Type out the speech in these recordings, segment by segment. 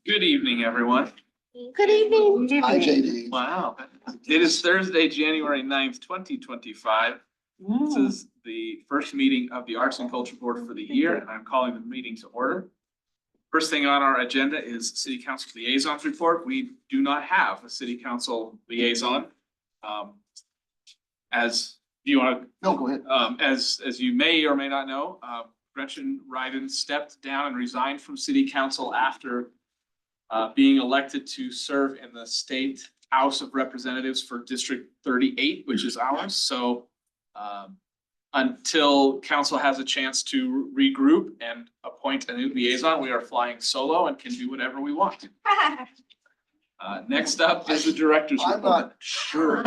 Good evening, everyone. Good evening. Hi, JD. Wow. It is Thursday, January 9th, 2025. This is the first meeting of the Arts and Culture Board for the year, and I'm calling the meeting to order. First thing on our agenda is City Council Liaisons Report. We do not have a City Council liaison. As you want to, No, go ahead. as you may or may not know, Gretchen Ryden stepped down and resigned from City Council after being elected to serve in the State House of Representatives for District 38, which is ours. So until council has a chance to regroup and appoint a new liaison, we are flying solo and can do whatever we want. Next up is the director's I'm report. not sure.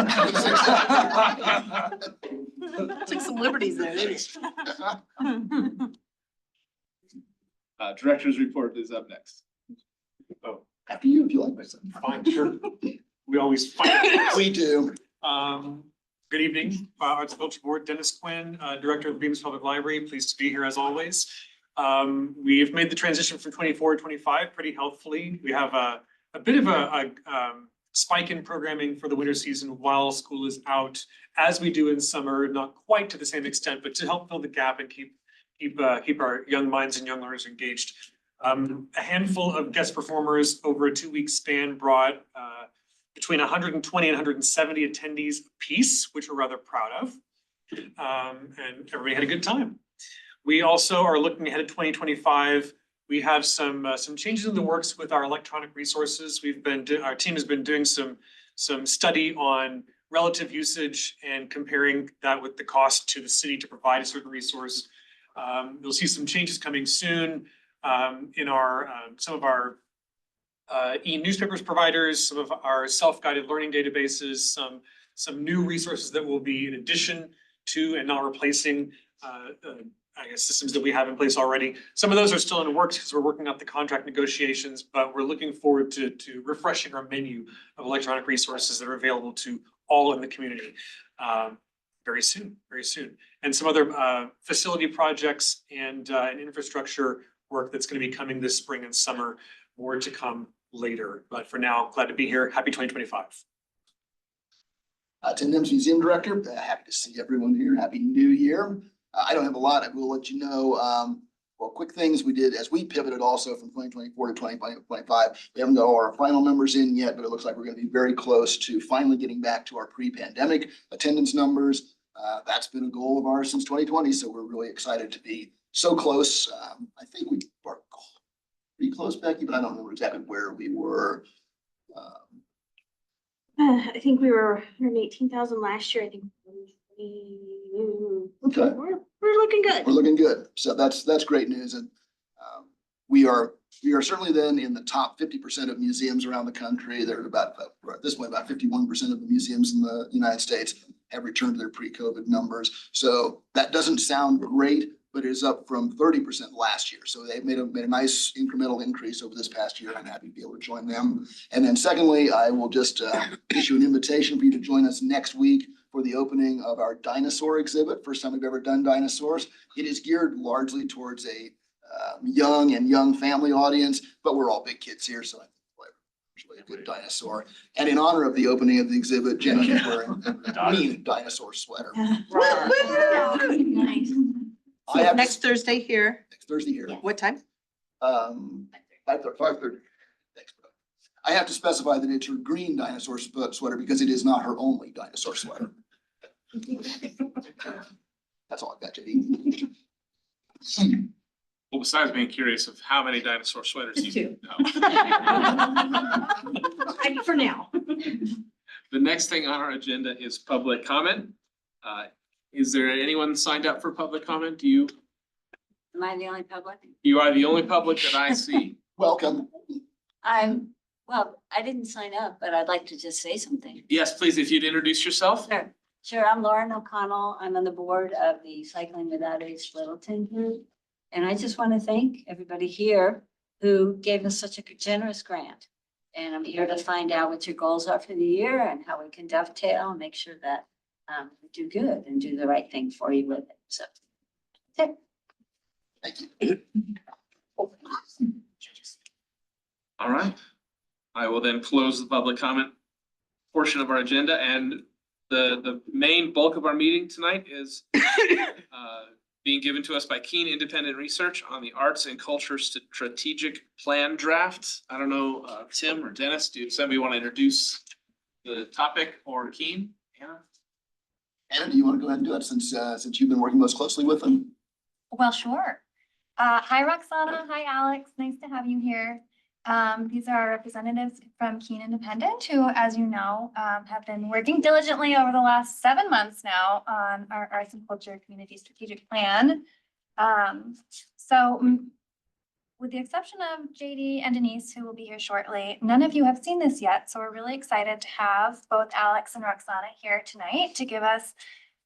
Took some liberties there, didn't you? Director's report is up next. Oh, After you, if you like, my son. fine, sure. We always fight. We do. Good evening, Arts and Culture Board, Dennis Quinn, Director of the Bemis Public Library, pleased to be here as always. We have made the transition from 24 to 25 pretty healthfully. We have a bit of a spike in programming for the winter season while school is out, as we do in summer, not quite to the same extent, but to help fill the gap and keep our young minds and young learners engaged. A handful of guest performers over a 2-week span brought between 120 and 170 attendees apiece, which we're rather proud of. And everybody had a good time. We also are looking ahead at 2025. We have some changes in the works with our electronic resources. Our team has been doing some study on relative usage and comparing that with the cost to the city to provide a certain resource. You'll see some changes coming soon in our some of our e-newspapers providers, some of our self-guided learning databases, some new resources that will be in addition to and not replacing I guess systems that we have in place already. Some of those are still in the works because we're working out the contract negotiations, but we're looking forward to refreshing our menu of electronic resources that are available to all in the community very soon. And some other facility projects and infrastructure work that's going to be coming this spring and summer, more to come later. But for now, glad to be here. Happy 2025. Attendance Museum Director, happy to see everyone here. Happy New Year. I don't have a lot. I will let you know. Well, quick things we did as we pivoted also from 2024 to 2025. We haven't got all our final numbers in yet, but it looks like we're going to be very close to finally getting back to our pre-pandemic attendance numbers. That's been a goal of ours since 2020, so we're really excited to be so close. I think we are pretty close, Becky, but I don't remember exactly where we were. I think we were 118,000 last year. I think Okay. We're looking good. We're looking good. So that's great news. And we are certainly then in the top 50% of museums around the country. They're about at this point about 51% of the museums in the United States have returned to their pre-COVID numbers. So that doesn't sound great, but it is up from 30% last year. So they've made a nice incremental increase over this past year. I'm happy to be able to join them. And then secondly, I will just issue an invitation for you to join us next week for the opening of our dinosaur exhibit. First time we've ever done dinosaurs. It is geared largely towards a young family audience, but we're all big kids here, so I think it's really a good dinosaur. And in honor of the opening of the exhibit, Jenny is wearing a green dinosaur sweater. Nice. I have Next Thursday here. next Thursday here. What time? 5:30. Thanks, bro. I have to specify that it's her green dinosaur sweater because it is not her only dinosaur sweater. That's all I've got, JD. Well, besides being curious of how many dinosaur sweaters Just you know. For now. The next thing on our agenda is public comment. Is there anyone signed up for public comment? Do you? Am I the only public? You are the only public that I see. Welcome. Well, I didn't sign up, but I'd like to just say something. Yes, please, if you'd introduce yourself. Sure. I'm Lauren O'Connell. I'm on the board of the Cycling Without Age Littleton group. And I just want to thank everybody here who gave us such a generous grant. And I'm here to find out what your goals are for the year and how we can dovetail and make sure that we do good and do the right thing for you with it. So, okay. Thank you. All right. I will then close the public comment portion of our agenda, and the main bulk of our meeting tonight is being given to us by Keen Independent Research on the Arts and Culture Strategic Plan Draft. I don't know, Tim or Dennis, do somebody want to introduce the topic, or Keen? Anna? Anna, do you want to go ahead and do it since you've been working most closely with them? Well, sure. Hi, Roxana. Hi, Alex. Nice to have you here. These are our representatives from Keen Independent, who, as you know, have been working diligently over the last 7 months now on our Arts and Culture Community Strategic Plan. With the exception of JD and Denise, who will be here shortly, none of you have seen this yet. So we're really excited to have both Alex and Roxana here tonight to give us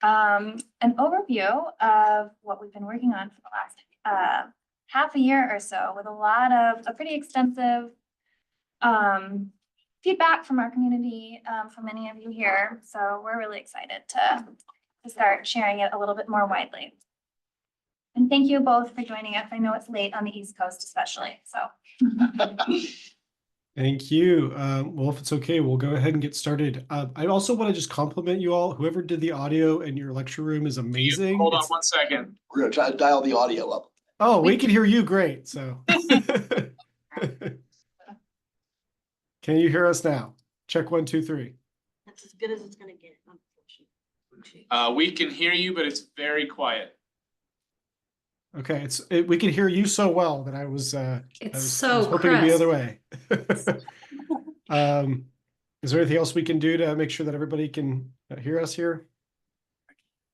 an overview of what we've been working on for the last half a year or so, with a pretty extensive feedback from our community, from many of you here. So we're really excited to start sharing it a little bit more widely. And thank you both for joining us. I know it's late on the East Coast especially, so. Thank you. Well, if it's okay, we'll go ahead and get started. I also want to just compliment you all. Whoever did the audio in your lecture room is amazing. Hold on 1 second. We're gonna try to dial the audio up. Oh, we can hear you great, so. Can you hear us now? Check 1, 2, 3. That's as good as it's gonna get, unfortunately. We can hear you, but it's very quiet. Okay, we can hear you so well that I was hoping it'd be the other way. Is there anything else we can do to make sure that everybody can hear us here?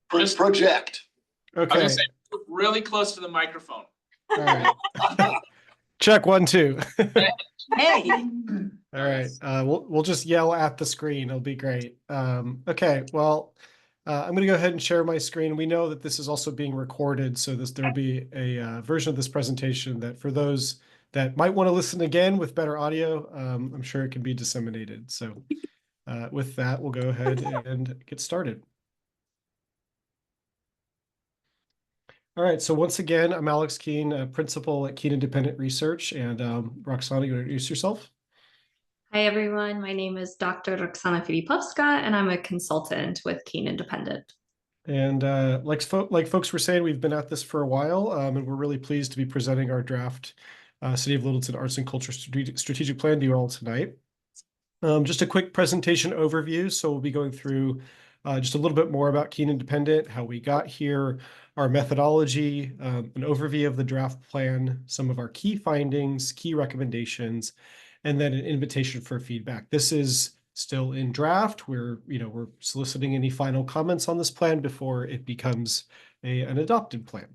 Project. I was Okay. gonna say, really close to the microphone. All right. Check 1, 2. Hey. All right. We'll just yell at the screen. It'll be great. Okay. Well, I'm going to go ahead and share my screen. We know that this is also being recorded, so there'll be a version of this presentation that for those that might want to listen again with better audio, I'm sure it can be disseminated. So with that, we'll go ahead and get started. All right. So once again, I'm Alex Keen, principal at Keen Independent Research. And Roxana, you want to introduce yourself? Hi, everyone. My name is Dr. Roxana Filipovska, and I'm a consultant with Keen Independent. And like folks were saying, we've been at this for a while, and we're really pleased to be presenting our draft City of Littleton Arts and Culture Strategic Plan to you all tonight. Just a quick presentation overview. So we'll be going through just a little bit more about Keen Independent, how we got here, our methodology, an overview of the draft plan, some of our key findings, key recommendations, and then an invitation for feedback. This is still in draft. We're soliciting any final comments on this plan before it becomes an adopted plan.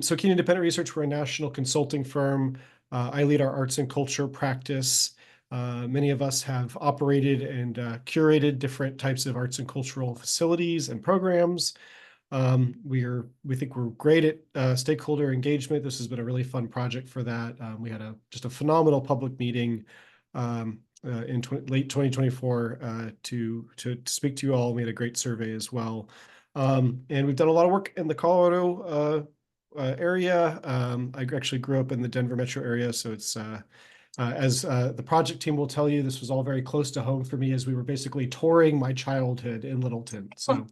So Keen Independent Research, we're a national consulting firm. I lead our arts and culture practice. Many of us have operated and curated different types of arts and cultural facilities and programs. We think we're great at stakeholder engagement. This has been a really fun project for that. We had just a phenomenal public meeting in late 2024 to speak to you all. We had a great survey as well. And we've done a lot of work in the Colorado area. I actually grew up in the Denver metro area, so it's as the project team will tell you, this was all very close to home for me as we were basically touring my childhood in Littleton. So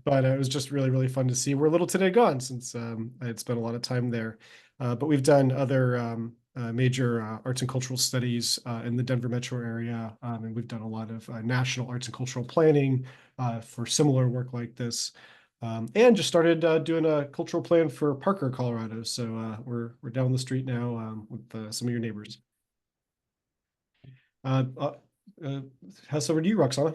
but it was just really, really fun to see where Littleton had gone since I had spent a lot of time there. But we've done other major arts and cultural studies in the Denver metro area. And we've done a lot of national arts and cultural planning for similar work like this. And just started doing a cultural plan for Parker, Colorado. So we're down the street now with some of your neighbors. Pass over to you, Roxana.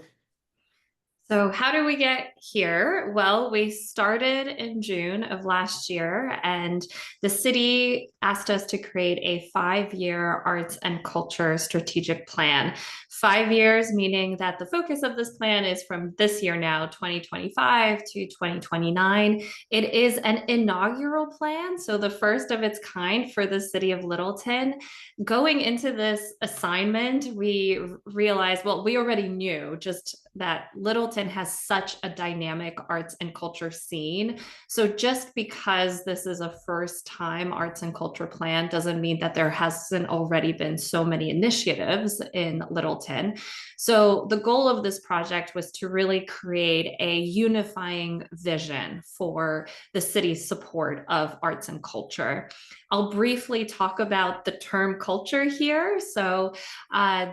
So how did we get here? Well, we started in June of last year, and the city asked us to create a 5-year arts and culture strategic plan. 5 years, meaning that the focus of this plan is from this year now, 2025 to 2029. It is an inaugural plan, so the first of its kind for the city of Littleton. Going into this assignment, we realized, well, we already knew just that Littleton has such a dynamic arts and culture scene. So just because this is a first time arts and culture plan doesn't mean that there hasn't already been so many initiatives in Littleton. So the goal of this project was to really create a unifying vision for the city's support of arts and culture. I'll briefly talk about the term culture here. So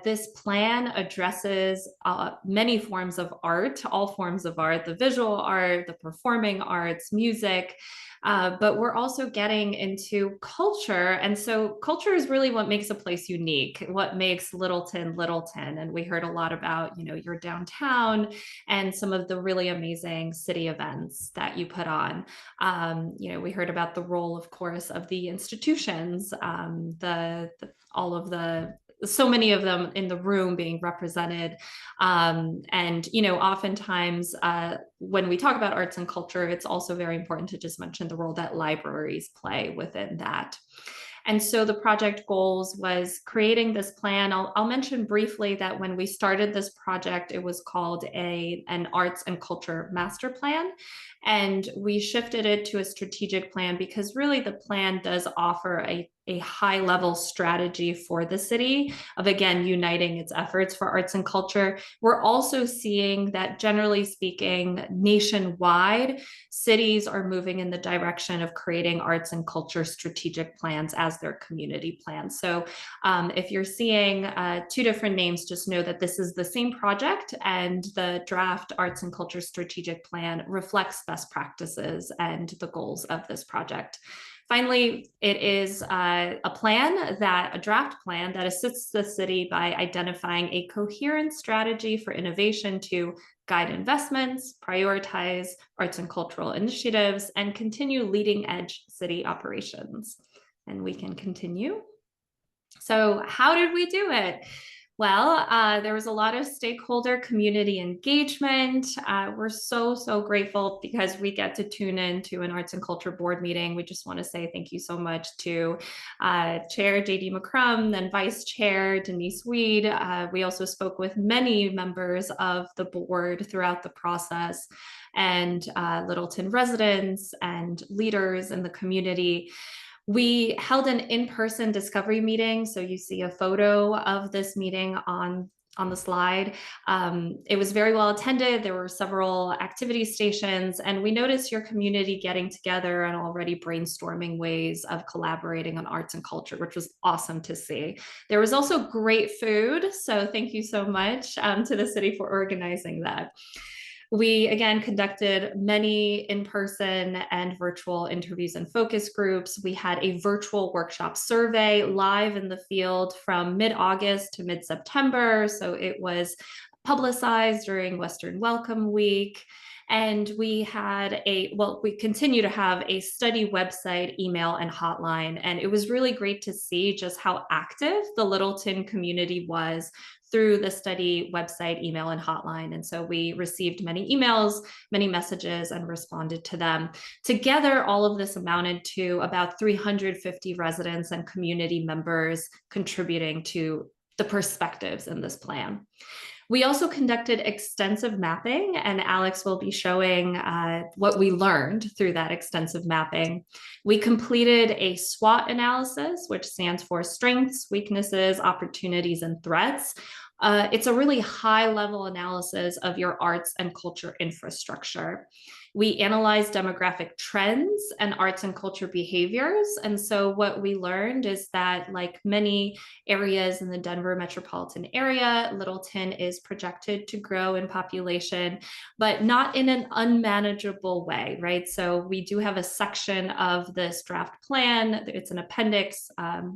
this plan addresses many forms of art, all forms of art, the visual art, the performing arts, music, but we're also getting into culture. And so culture is really what makes a place unique, what makes Littleton, Littleton. And we heard a lot about, your downtown and some of the really amazing city events that you put on. We heard about the role, of course, of the institutions, all of the so many of them in the room being represented. Oftentimes when we talk about arts and culture, it's also very important to just mention the role that libraries play within that. And so the project goals was creating this plan. I'll mention briefly that when we started this project, it was called an arts and culture master plan. And we shifted it to a strategic plan because really the plan does offer a high level strategy for the city of, again, uniting its efforts for arts and culture. We're also seeing that, generally speaking, nationwide, cities are moving in the direction of creating arts and culture strategic plans as their community plans. So if you're seeing two different names, just know that this is the same project, and the draft arts and culture strategic plan reflects best practices and the goals of this project. Finally, it is a draft plan that assists the city by identifying a coherent strategy for innovation to guide investments, prioritize arts and cultural initiatives, and continue leading edge city operations. And we can continue. So how did we do it? Well, there was a lot of stakeholder community engagement. We're so grateful because we get to tune in to an arts and culture board meeting. We just want to say thank you so much to Chair JD McCrum and Vice Chair Denise Weed. We also spoke with many members of the board throughout the process, and Littleton residents and leaders in the community. We held an in-person discovery meeting. So you see a photo of this meeting on the slide. It was very well attended. There were several activity stations, and we noticed your community getting together and already brainstorming ways of collaborating on arts and culture, which was awesome to see. There was also great food. So thank you so much to the city for organizing that. We, again, conducted many in-person and virtual interviews and focus groups. We had a virtual workshop survey live in the field from mid-August to mid-September. So it was publicized during Western Welcome Week. And we continue to have a study website, email, and hotline. And it was really great to see just how active the Littleton community was through the study website, email, and hotline. And so we received many emails, many messages, and responded to them. Together, all of this amounted to about 350 residents and community members contributing to the perspectives in this plan. We also conducted extensive mapping, and Alex will be showing what we learned through that extensive mapping. We completed a SWOT analysis, which stands for strengths, weaknesses, opportunities, and threats. It's a really high-level analysis of your arts and culture infrastructure. We analyzed demographic trends and arts and culture behaviors. And so what we learned is that, like many areas in the Denver metropolitan area, Littleton is projected to grow in population, but not in an unmanageable way, right? So we do have a section of this draft plan. It's an appendix,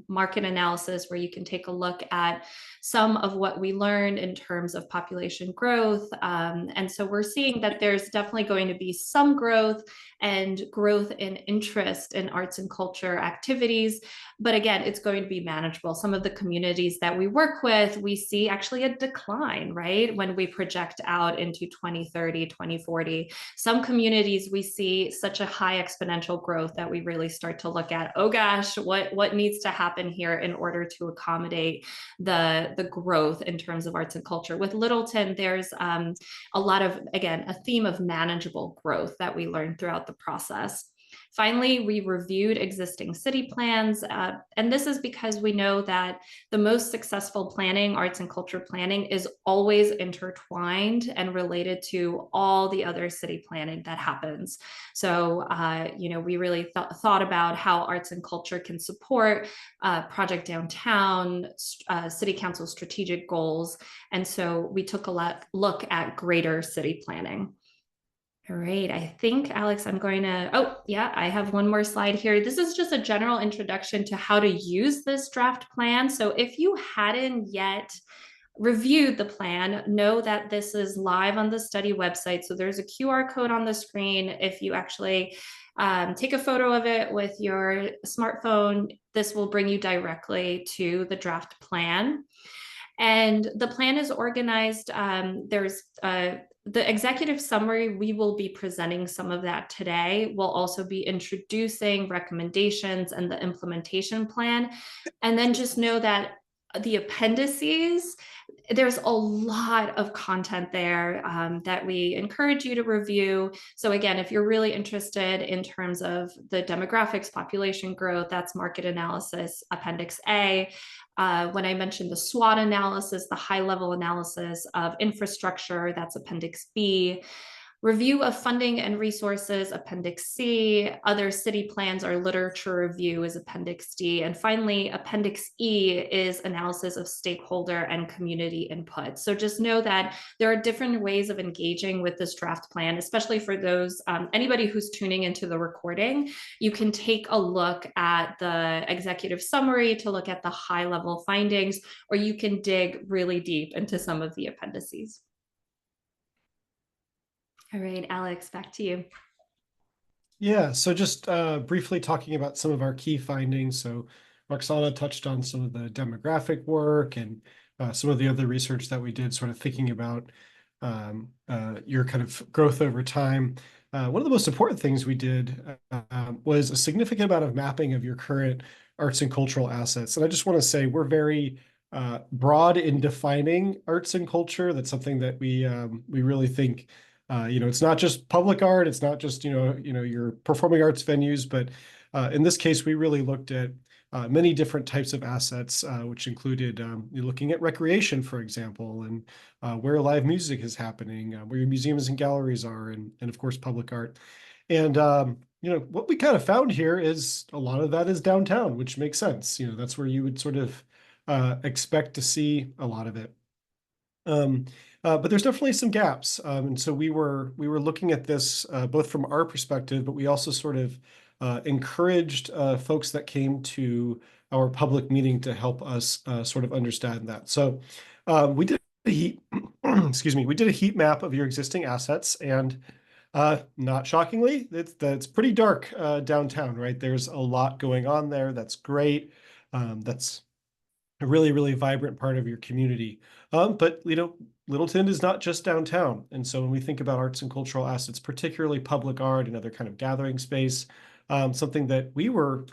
market analysis, where you can take a look at some of what we learned in terms of population growth. And so we're seeing that there's definitely going to be some growth and growth in interest in arts and culture activities. But again, it's going to be manageable. Some of the communities that we work with, we see actually a decline, right? When we project out into 2030, 2040, some communities we see such a high exponential growth that we really start to look at, oh gosh, what needs to happen here in order to accommodate the growth in terms of arts and culture. With Littleton, there's a lot of, again, a theme of manageable growth that we learned throughout the process. Finally, we reviewed existing city plans, and this is because we know that the most successful planning, arts and culture planning, is always intertwined and related to all the other city planning that happens. So, we really thought about how arts and culture can support Project Downtown, City Council strategic goals, and so we took a look at greater city planning. All right, I think, Alex, I'm going to, oh, yeah, I have one more slide here. This is just a general introduction to how to use this draft plan. So if you hadn't yet reviewed the plan, know that this is live on the study website. So there's a QR code on the screen. If you actually take a photo of it with your smartphone, this will bring you directly to the draft plan. And the plan is organized. There's the executive summary, we will be presenting some of that today. We'll also be introducing recommendations and the implementation plan. And then just know that the appendices, there's a lot of content there that we encourage you to review. So again, if you're really interested in terms of the demographics, population growth, that's market analysis, Appendix A. When I mentioned the SWOT analysis, the high-level analysis of infrastructure, that's Appendix B. Review of funding and resources, Appendix C. Other city plans or literature review is Appendix D. And finally, Appendix E is analysis of stakeholder and community input. So just know that there are different ways of engaging with this draft plan, especially for those, anybody who's tuning into the recording. You can take a look at the executive summary to look at the high-level findings, or you can dig really deep into some of the appendices. All right, Alex, back to you. Yeah, so just briefly talking about some of our key findings. So Roxana touched on some of the demographic work and some of the other research that we did, sort of thinking about your kind of growth over time. One of the most important things we did was a significant amount of mapping of your current arts and cultural assets. And I just want to say we're very broad in defining arts and culture. That's something that we really think it's not just public art, it's not just, your performing arts venues, but in this case, we really looked at many different types of assets, which included looking at recreation, for example, and where live music is happening, where your museums and galleries are, and of course, public art. And, what we kind of found here is a lot of that is downtown, which makes sense. That's where you would sort of expect to see a lot of it. But there's definitely some gaps. And so we were looking at this both from our perspective, but we also sort of encouraged folks that came to our public meeting to help us sort of understand that. So we did a heat, excuse me, we did a heat map of your existing assets, and not shockingly, it's pretty dark downtown, right? There's a lot going on there. That's great. That's a really, really vibrant part of your community. But Littleton is not just downtown. And so when we think about arts and cultural assets, particularly public art and other kind of gathering space, something that we were,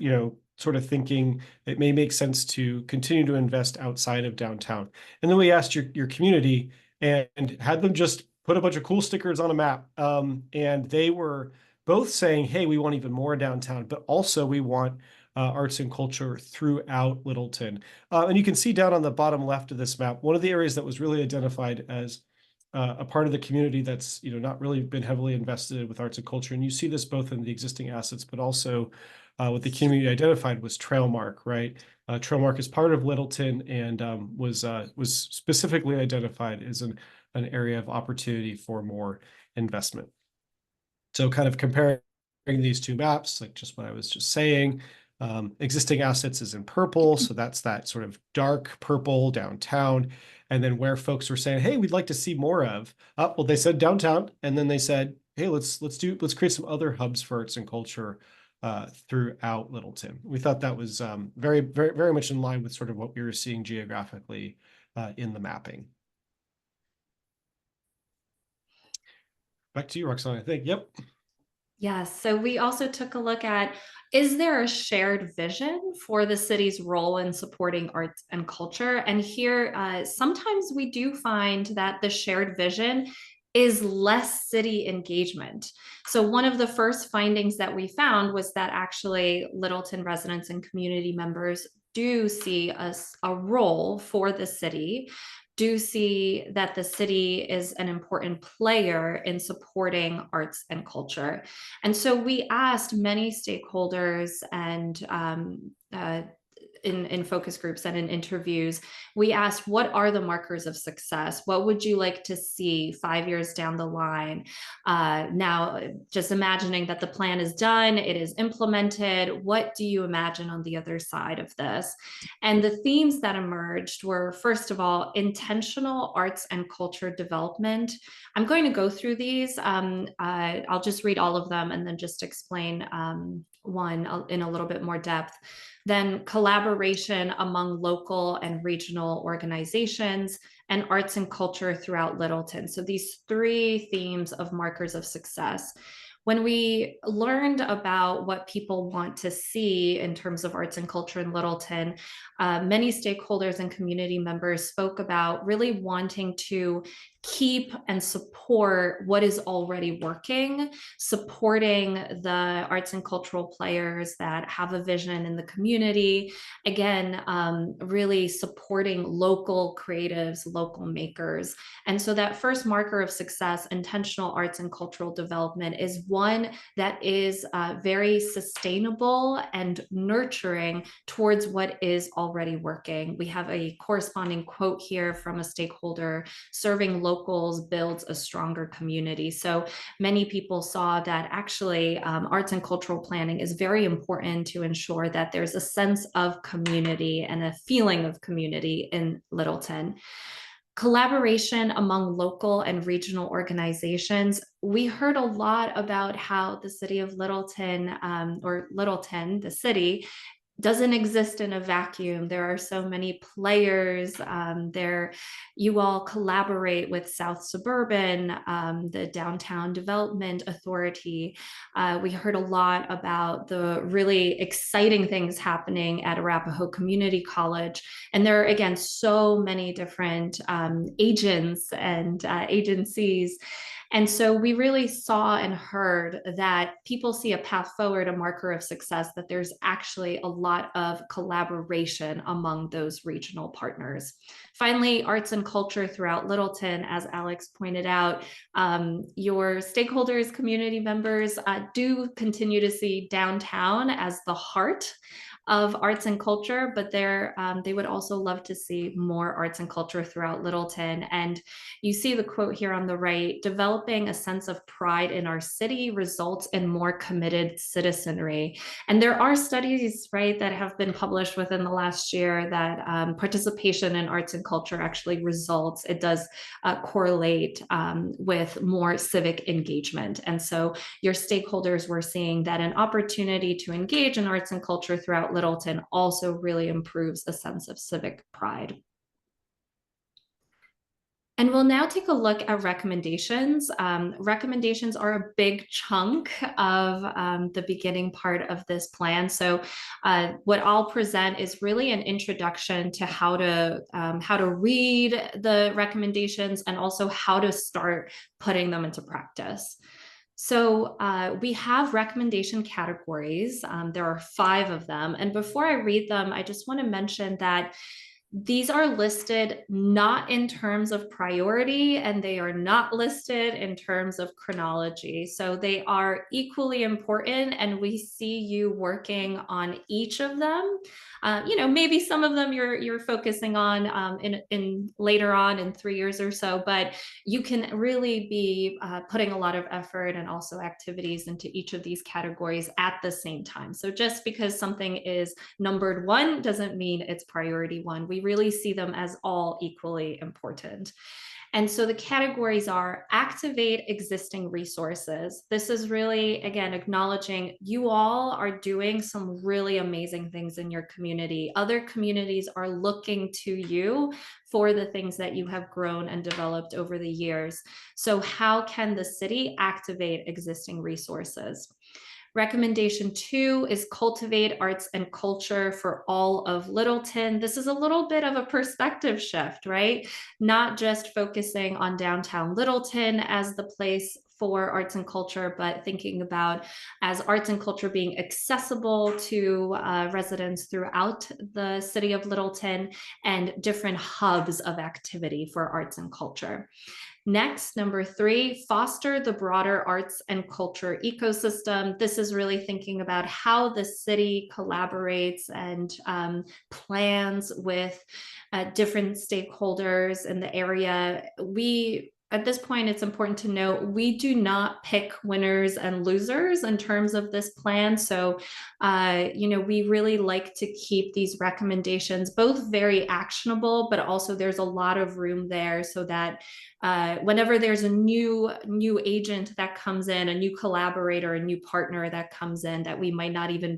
sort of thinking it may make sense to continue to invest outside of downtown. And then we asked your community and had them just put a bunch of cool stickers on a map. And they were both saying, hey, we want even more downtown, but also we want arts and culture throughout Littleton. And you can see down on the bottom left of this map, one of the areas that was really identified as a part of the community that's not really been heavily invested with arts and culture. And you see this both in the existing assets, but also what the community identified was Trailmark, right? Trailmark is part of Littleton and was specifically identified as an area of opportunity for more investment. So kind of comparing these two maps, like just what I was just saying, existing assets is in purple. So that's that sort of dark purple downtown. And then where folks were saying, hey, we'd like to see more of, well, they said downtown. And then they said, hey, let's create some other hubs for arts and culture throughout Littleton. We thought that was very much in line with sort of what we were seeing geographically in the mapping. Back to you, Roxanne, I think. Yep. Yes, so we also took a look at, is there a shared vision for the city's role in supporting arts and culture? And here, sometimes we do find that the shared vision is less city engagement. So one of the first findings that we found was that actually Littleton residents and community members do see a role for the city, do see that the city is an important player in supporting arts and culture. And so we asked many stakeholders and in focus groups and in interviews, we asked, what are the markers of success? What would you like to see 5 years down the line? Now, just imagining that the plan is done, it is implemented. What do you imagine on the other side of this? And the themes that emerged were, first of all, intentional arts and culture development. I'm going to go through these. I'll just read all of them and then just explain one in a little bit more depth. Then collaboration among local and regional organizations, and arts and culture throughout Littleton. So these 3 themes of markers of success. When we learned about what people want to see in terms of arts and culture in Littleton, many stakeholders and community members spoke about really wanting to keep and support what is already working, supporting the arts and cultural players that have a vision in the community. Again, really supporting local creatives, local makers. And so that first marker of success, intentional arts and cultural development, is one that is very sustainable and nurturing towards what is already working. We have a corresponding quote here from a stakeholder: serving locals builds a stronger community. So many people saw that actually arts and cultural planning is very important to ensure that there's a sense of community and a feeling of community in Littleton. Collaboration among local and regional organizations. We heard a lot about how the city of Littleton, or Littleton, the city, doesn't exist in a vacuum. There are so many players there. You all collaborate with South Suburban, the Downtown Development Authority. We heard a lot about the really exciting things happening at Arapahoe Community College. And there are, again, so many different agents and agencies. And so we really saw and heard that people see a path forward, a marker of success, that there's actually a lot of collaboration among those regional partners. Finally, arts and culture throughout Littleton, as Alex pointed out, your stakeholders, community members do continue to see downtown as the heart of arts and culture, but they would also love to see more arts and culture throughout Littleton. And you see the quote here on the right: developing a sense of pride in our city results in more committed citizenry. And there are studies, right, that have been published within the last year that participation in arts and culture actually results, it does correlate with more civic engagement. And so your stakeholders were seeing that an opportunity to engage in arts and culture throughout Littleton also really improves a sense of civic pride. And we'll now take a look at recommendations. Recommendations are a big chunk of the beginning part of this plan. So what I'll present is really an introduction to how to read the recommendations and also how to start putting them into practice. So we have recommendation categories. There are 5 of them. And before I read them, I just want to mention that these are listed not in terms of priority, and they are not listed in terms of chronology. So they are equally important, and we see you working on each of them. Maybe some of them you're focusing on in later on in 3 years or so, but you can really be putting a lot of effort and also activities into each of these categories at the same time. So just because something is numbered 1 doesn't mean it's priority 1. We we really see them as all equally important. And so the categories are activate existing resources. This is really, again, acknowledging you all are doing some really amazing things in your community. Other communities are looking to you for the things that you have grown and developed over the years. So how can the city activate existing resources? Recommendation 2 is cultivate arts and culture for all of Littleton. This is a little bit of a perspective shift, right? Not just focusing on downtown Littleton as the place for arts and culture, but thinking about as arts and culture being accessible to residents throughout the city of Littleton and different hubs of activity for arts and culture. Next, number 3, foster the broader arts and culture ecosystem. This is really thinking about how the city collaborates and plans with different stakeholders in the area. At this point, it's important to note, we do not pick winners and losers in terms of this plan. So, we really like to keep these recommendations both very actionable, but also there's a lot of room there so that whenever there's a new agent that comes in, a new collaborator, a new partner that comes in that we might not even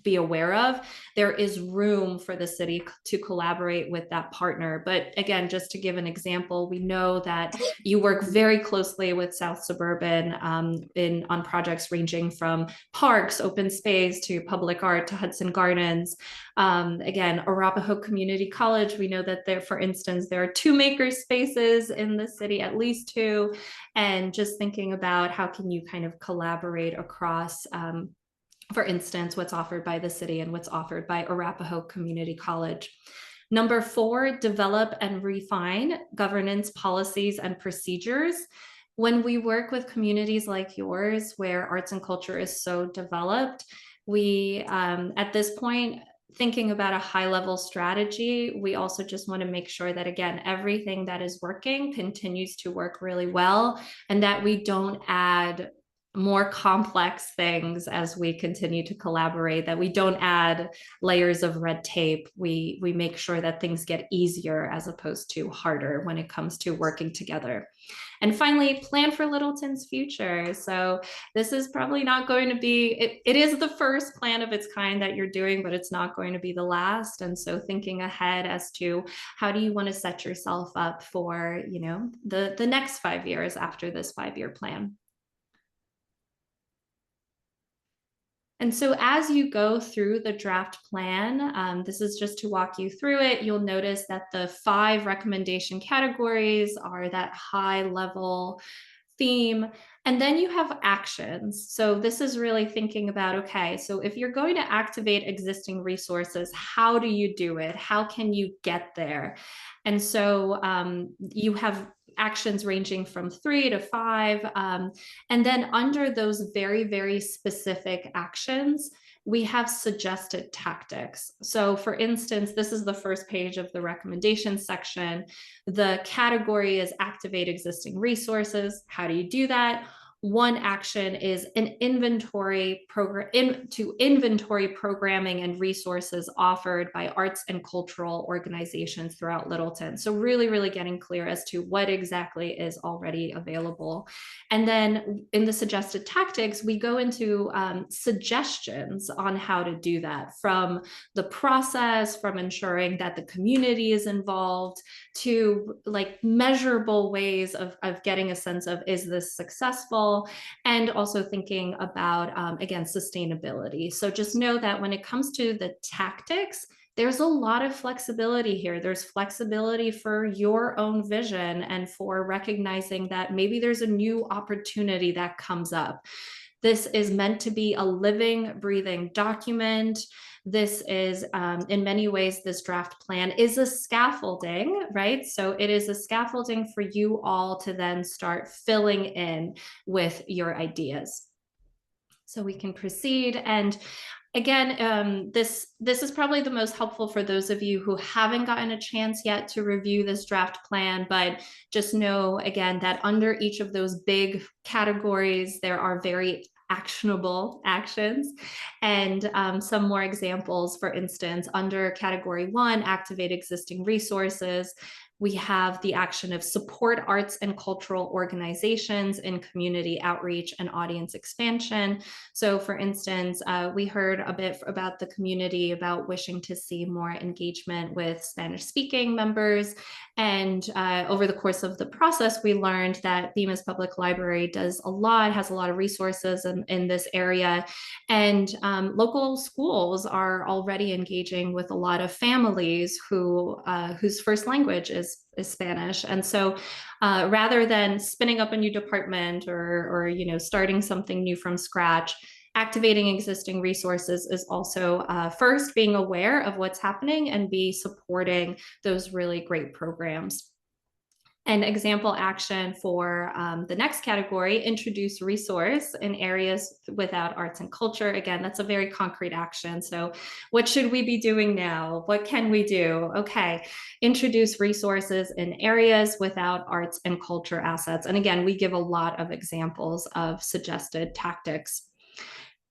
be aware of, there is room for the city to collaborate with that partner. But again, just to give an example, we know that you work very closely with South Suburban on projects ranging from parks, open space, to public art, to Hudson Gardens. Again, Arapahoe Community College, we know that there, for instance, there are 2 maker spaces in the city, at least 2, and just thinking about how can you kind of collaborate across, for instance, what's offered by the city and what's offered by Arapahoe Community College. Number 4, develop and refine governance policies and procedures. When we work with communities like yours, where arts and culture is so developed, we, at this point, thinking about a high-level strategy, we also just want to make sure that, again, everything that is working continues to work really well, and that we don't add more complex things as we continue to collaborate, that we don't add layers of red tape. We make sure that things get easier as opposed to harder when it comes to working together. And finally, plan for Littleton's future. So this is probably not going to be, it is the first plan of its kind that you're doing, but it's not going to be the last. And so thinking ahead as to how do you want to set yourself up for, the next 5 years after this 5-year plan. And so as you go through the draft plan, this is just to walk you through it, you'll notice that the 5 recommendation categories are that high level theme, and then you have actions. So this is really thinking about, okay, so if you're going to activate existing resources, how do you do it? How can you get there? And so you have actions ranging from 3 to 5. And then under those very, very specific actions, we have suggested tactics. So for instance, this is the first page of the recommendation section. The category is activate existing resources. How do you do that? One action is an inventory program to inventory programming and resources offered by arts and cultural organizations throughout Littleton. So really, really getting clear as to what exactly is already available. And then in the suggested tactics, we go into suggestions on how to do that, from the process, from ensuring that the community is involved, to like measurable ways of getting a sense of, is this successful? And also thinking about, again, sustainability. So just know that when it comes to the tactics, there's a lot of flexibility here. There's flexibility for your own vision and for recognizing that maybe there's a new opportunity that comes up. This is meant to be a living, breathing document. This is, in many ways, this draft plan is a scaffolding, right? So it is a scaffolding for you all to then start filling in with your ideas. So we can proceed. And again, this is probably the most helpful for those of you who haven't gotten a chance yet to review this draft plan, but just know, again, that under each of those big categories, there are very actionable actions. And some more examples, for instance, under category 1, activate existing resources, we have the action of support arts and cultural organizations in community outreach and audience expansion. So for instance, we heard a bit about the community about wishing to see more engagement with Spanish speaking members. And over the course of the process, we learned that Bemis Public Library has a lot of resources in this area. And local schools are already engaging with a lot of families whose first language is Spanish. And so rather than spinning up a new department or starting something new from scratch, activating existing resources is also first being aware of what's happening and be supporting those really great programs. An example action for the next category, introduce resource in areas without arts and culture. Again, that's a very concrete action. So what should we be doing now? What can we do? Okay, introduce resources in areas without arts and culture assets. And again, we give a lot of examples of suggested tactics.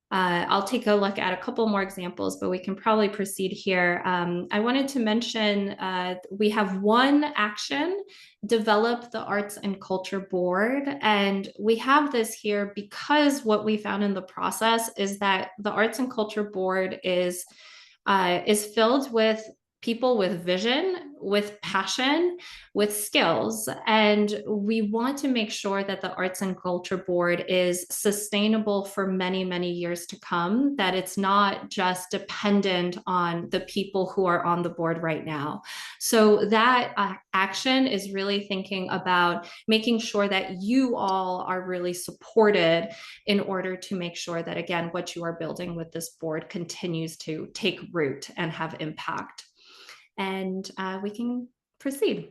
I'll take a look at a couple more examples, but we can probably proceed here. I wanted to mention we have one action, develop the Arts and Culture Board. And we have this here because what we found in the process is that the Arts and Culture Board is filled with people with vision, with passion, with skills. And we want to make sure that the Arts and Culture Board is sustainable for many, many years to come, that it's not just dependent on the people who are on the board right now. So that action is really thinking about making sure that you all are really supported in order to make sure that, again, what you are building with this board continues to take root and have impact. And we can proceed.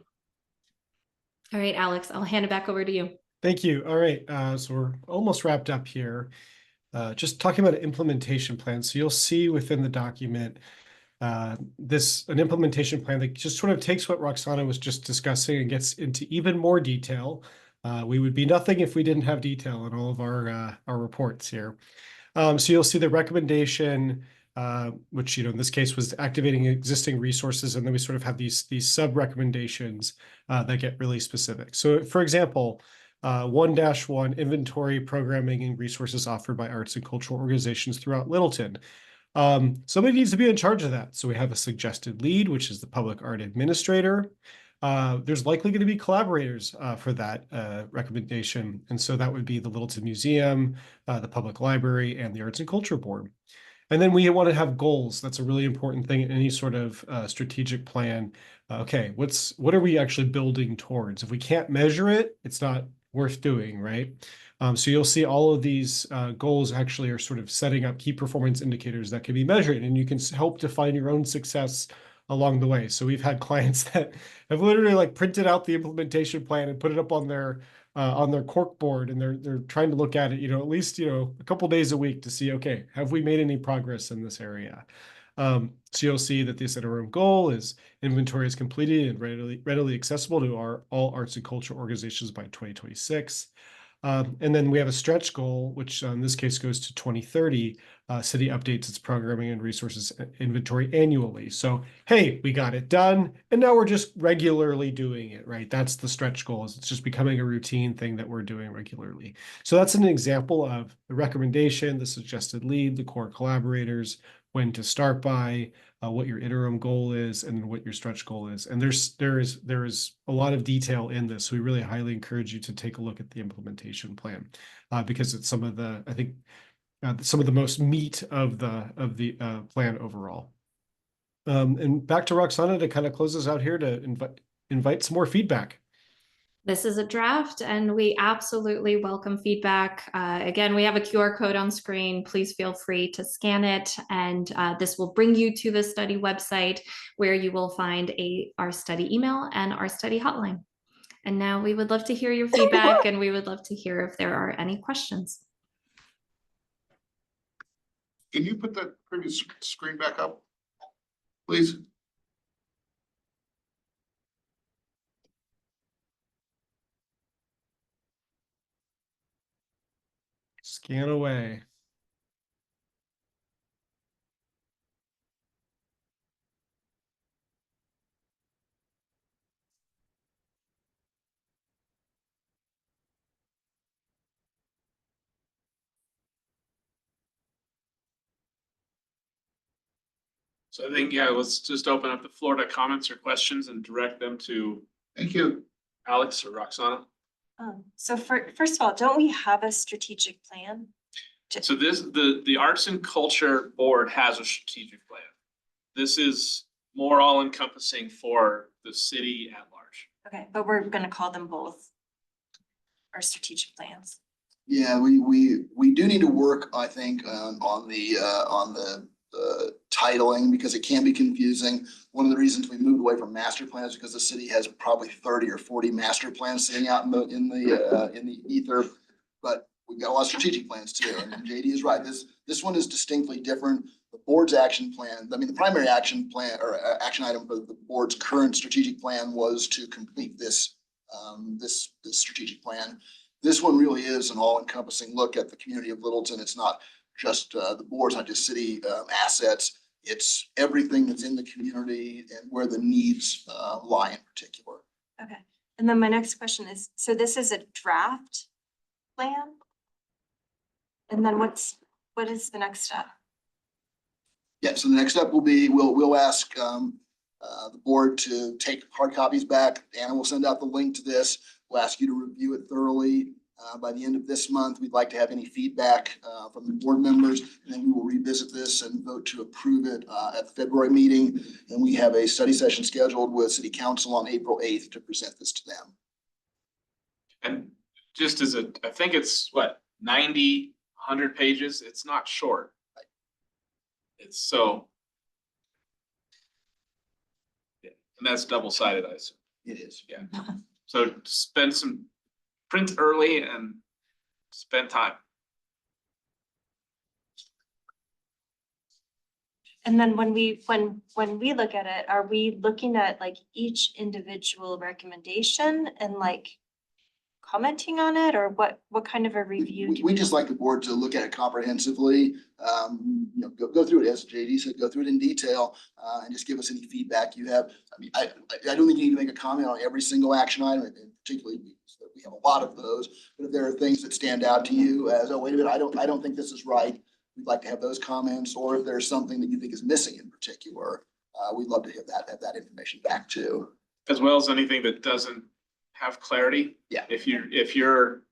All right, Alex, I'll hand it back over to you. Thank you. All right, so we're almost wrapped up here. Just talking about an implementation plan. So you'll see within the document an implementation plan that just sort of takes what Roxana was just discussing and gets into even more detail. We would be nothing if we didn't have detail in all of our reports here. So you'll see the recommendation, which, in this case was activating existing resources. And then we sort of have these sub recommendations that get really specific. So for example, 1-1 inventory programming and resources offered by arts and cultural organizations throughout Littleton. Somebody needs to be in charge of that. So we have a suggested lead, which is the public art administrator. There's likely going to be collaborators for that recommendation. And so that would be the Littleton Museum, the Public Library, and the Arts and Culture Board. And then we want to have goals. That's a really important thing in any sort of strategic plan. Okay, what are we actually building towards? If we can't measure it, it's not worth doing, right? So you'll see all of these goals actually are sort of setting up key performance indicators that can be measured, and you can help define your own success along the way. So we've had clients that have literally like printed out the implementation plan and put it up on their cork board, and they're trying to look at it, at least, a couple days a week to see, okay, have we made any progress in this area? So you'll see that this interim goal is inventory is completed and readily accessible to all arts and culture organizations by 2026. And then we have a stretch goal, which in this case goes to 2030. City updates its programming and resources inventory annually. So, hey, we got it done, and now we're just regularly doing it, right? That's the stretch goal. It's just becoming a routine thing that we're doing regularly. So that's an example of the recommendation, the suggested lead, the core collaborators, when to start by, what your interim goal is, and what your stretch goal is. And there is a lot of detail in this. So we really highly encourage you to take a look at the implementation plan because it's some of the most meat of the plan overall. And back to Roxana to kind of close us out here to invite some more feedback. This is a draft, and we absolutely welcome feedback. Again, we have a QR code on screen. Please feel free to scan it, and this will bring you to the study website where you will find our study email and our study hotline. And now we would love to hear your feedback, and we would love to hear if there are any questions. Can you put that previous screen back up, please? Scan away. So I think, yeah, let's just open up the floor to comments or questions and direct them to Thank you. Alex or Roxana. So first of all, don't we have a strategic plan? So the Arts and Culture Board has a strategic plan. This is more all encompassing for the city at large. Okay, but we're gonna call them both our strategic plans. Yeah, we do need to work, I think, on the titling because it can be confusing. One of the reasons we moved away from master plans is because the city has probably 30 or 40 master plans sitting out in the ether. But we've got a lot of strategic plans too, and JD is right. This one is distinctly different. The board's action plan, I mean, the primary action plan or action item for the board's current strategic plan was to complete this strategic plan. This one really is an all-encompassing look at the community of Littleton. It's not just the boards, not just city assets. It's everything that's in the community and where the needs lie in particular. Okay, and then my next question is, so this is a draft plan? And then what is the next step? Yeah, so the next step will be, we'll ask the board to take hard copies back. Anna will send out the link to this. We'll ask you to review it thoroughly. By the end of this month, we'd like to have any feedback from the board members, and then we will revisit this and vote to approve it at the February meeting. And we have a study session scheduled with City Council on April 8th to present this to them. And just as I think it's what, 90, 100 pages. It's not short. It's so. Yeah, and that's double-sided, I assume. It is. Yeah. So print early and spend time. And then when we look at it, are we looking at like each individual recommendation and like commenting on it, or what kind of a review? We just like the board to look at it comprehensively, go through it, as JD said, go through it in detail, and just give us any feedback you have. I mean, I don't think you need to make a comment on every single action item, and particularly we have a lot of those. But if there are things that stand out to you as, oh, wait a minute, I don't think this is right, we'd like to have those comments. Or if there's something that you think is missing in particular, we'd love to have that information back too. As well as anything that doesn't have clarity. Yeah. If you're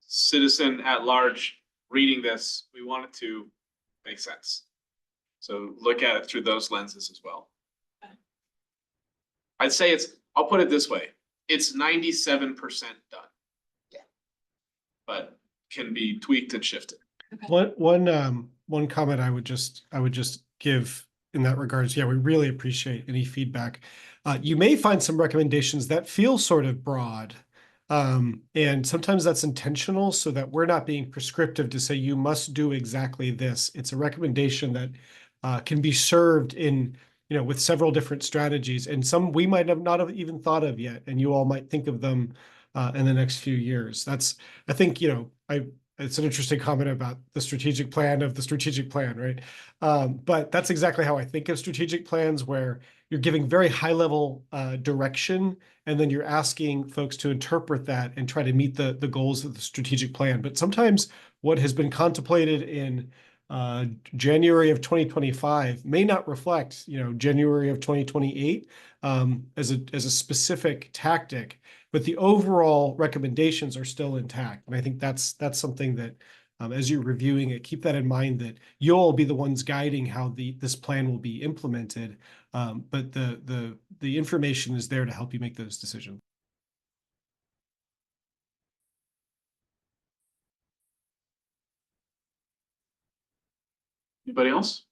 citizen at large reading this, we want it to make sense. So look at it through those lenses as well. I'd say I'll put it this way, it's 97% done. Yeah. But can be tweaked and shifted. One comment I would just give in that regards. Yeah, we really appreciate any feedback. You may find some recommendations that feel sort of broad. And sometimes that's intentional so that we're not being prescriptive to say you must do exactly this. It's a recommendation that can be served in, with several different strategies, and some we might not have even thought of yet, and you all might think of them in the next few years. I think, it's an interesting comment about the strategic plan of the strategic plan, right? But that's exactly how I think of strategic plans, where you're giving very high level direction, and then you're asking folks to interpret that and try to meet the goals of the strategic plan. But sometimes what has been contemplated in January of 2025 may not reflect, January of 2028 as a specific tactic, but the overall recommendations are still intact. And I think that's something that as you're reviewing it, keep that in mind, that you'll be the ones guiding how this plan will be implemented. But the information is there to help you make those decisions. Anybody else?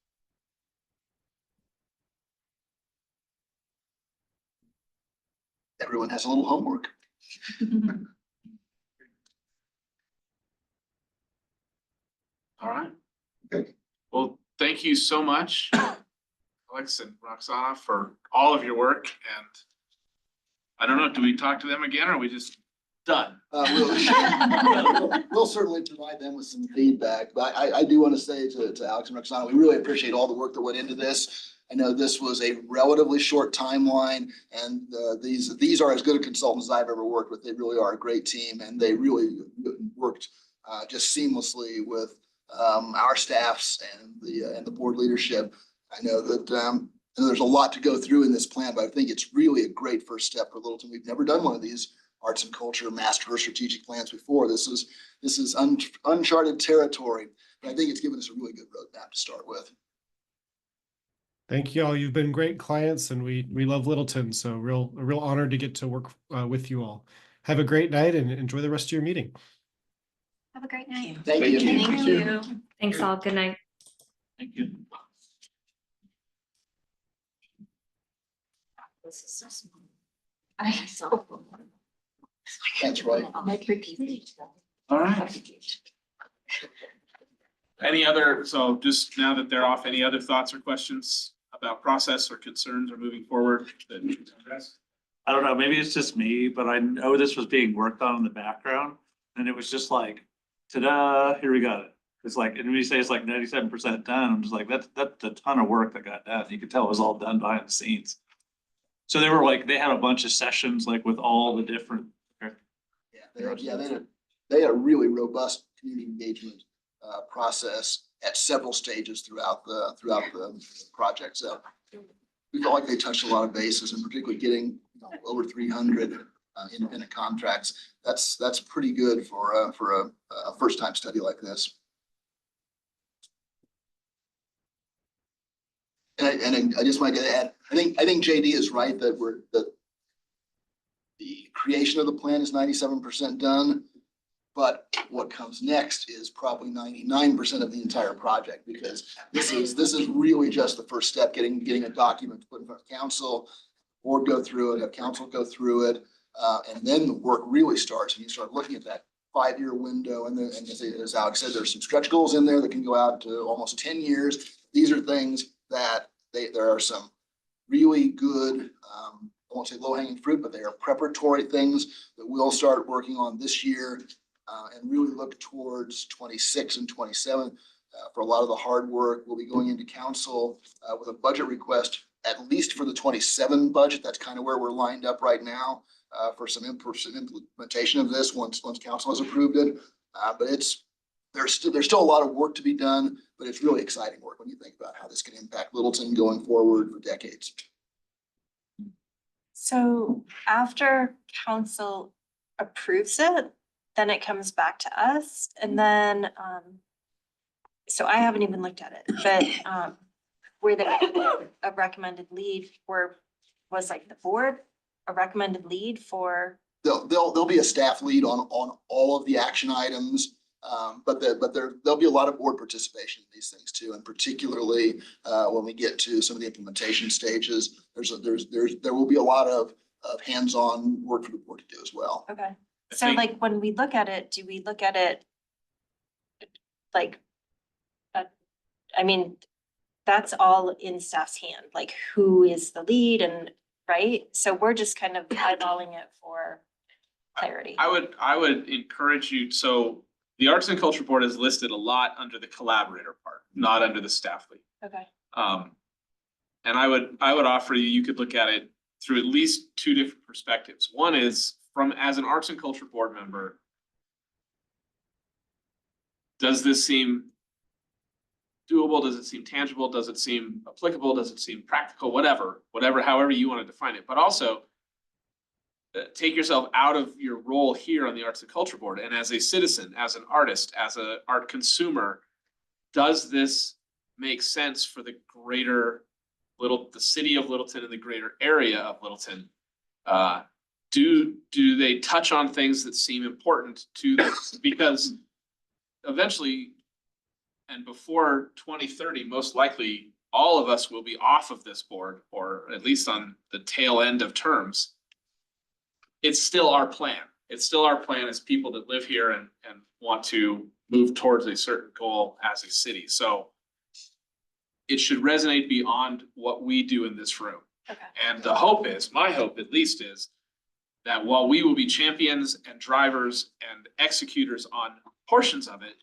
Everyone has a little homework. All right. Okay. Well, thank you so much, Alex and Roxana, for all of your work. And I don't know, do we talk to them again, or we just Done. We'll certainly provide them with some feedback, but I do want to say to Alex and Roxana, we really appreciate all the work that went into this. I know this was a relatively short timeline, and these are as good a consultants as I've ever worked with. They really are a great team, and they really worked just seamlessly with our staffs and the board leadership. I know that there's a lot to go through in this plan, but I think it's really a great first step for Littleton. We've never done one of these arts and culture master strategic plans before. This is uncharted territory. And I think it's given us a really good roadmap to start with. Thank you all. You've been great clients, and we love Littleton. So a real honor to get to work with you all. Have a great night and enjoy the rest of your meeting. Have a great night. Thank you. Thank you. Thanks all. Good night. Thank you. That's right. All right. Any other, so just now that they're off, any other thoughts or questions about process or concerns or moving forward that you can address? I don't know, maybe it's just me, but I know this was being worked on in the background, and it was just like, ta-da, here we got it. It's like, and when you say it's like 97% done, I'm just like, that's a ton of work that got done. You could tell it was all done behind the scenes. So they were like, they had a bunch of sessions like with all the different. They had a really robust community engagement process at several stages throughout the project. So we felt like they touched a lot of bases, and particularly getting over 300 independent contracts. That's pretty good for a first time study like this. And I just want to add, I think JD is right that the creation of the plan is 97% done. But what comes next is probably 99% of the entire project, because this is really just the first step, getting a document to put in front of council, board go through it, have council go through it, and then the work really starts, and you start looking at that 5-year window. And as Alex said, there's some stretch goals in there that can go out to almost 10 years. These are things that there are some really good, I won't say low hanging fruit, but they are preparatory things that we'll start working on this year. And really look towards 26 and 27 for a lot of the hard work. We'll be going into council with a budget request, at least for the 27 budget. That's kind of where we're lined up right now for some implementation of this once council has approved it. But there's still a lot of work to be done, but it's really exciting work when you think about how this can impact Littleton going forward for decades. So after council approves it, then it comes back to us, and then, so I haven't even looked at it, but, were there a recommended lead was like the board, a recommended lead for? There'll be a staff lead on all of the action items, but there'll be a lot of board participation in these things too, and particularly when we get to some of the implementation stages, there will be a lot of hands-on work for the board to do as well. Okay. So like when we look at it, do we look at it like, I mean, that's all in staff's hand, like who is the lead and, right? So we're just kind of eyeballing it for clarity. I would encourage you, so the Arts and Culture Board is listed a lot under the collaborator part, not under the staff lead. Okay. And I would offer you could look at it through at least 2 different perspectives. One is as an Arts and Culture Board member, does this seem doable? Does it seem tangible? Does it seem applicable? Does it seem practical? Whatever, however you want to define it. But also take yourself out of your role here on the Arts and Culture Board. And as a citizen, as an artist, as an art consumer, does this make sense for the greater the city of Littleton and the greater area of Littleton? Do they touch on things that seem important to them? Because eventually, and before 2030, most likely all of us will be off of this board, or at least on the tail end of terms. It's still our plan. It's still our plan as people that live here and want to move towards a certain goal as a city. So it should resonate beyond what we do in this room. Okay. And the hope is, my hope at least is, that while we will be champions and drivers and executors on portions of it,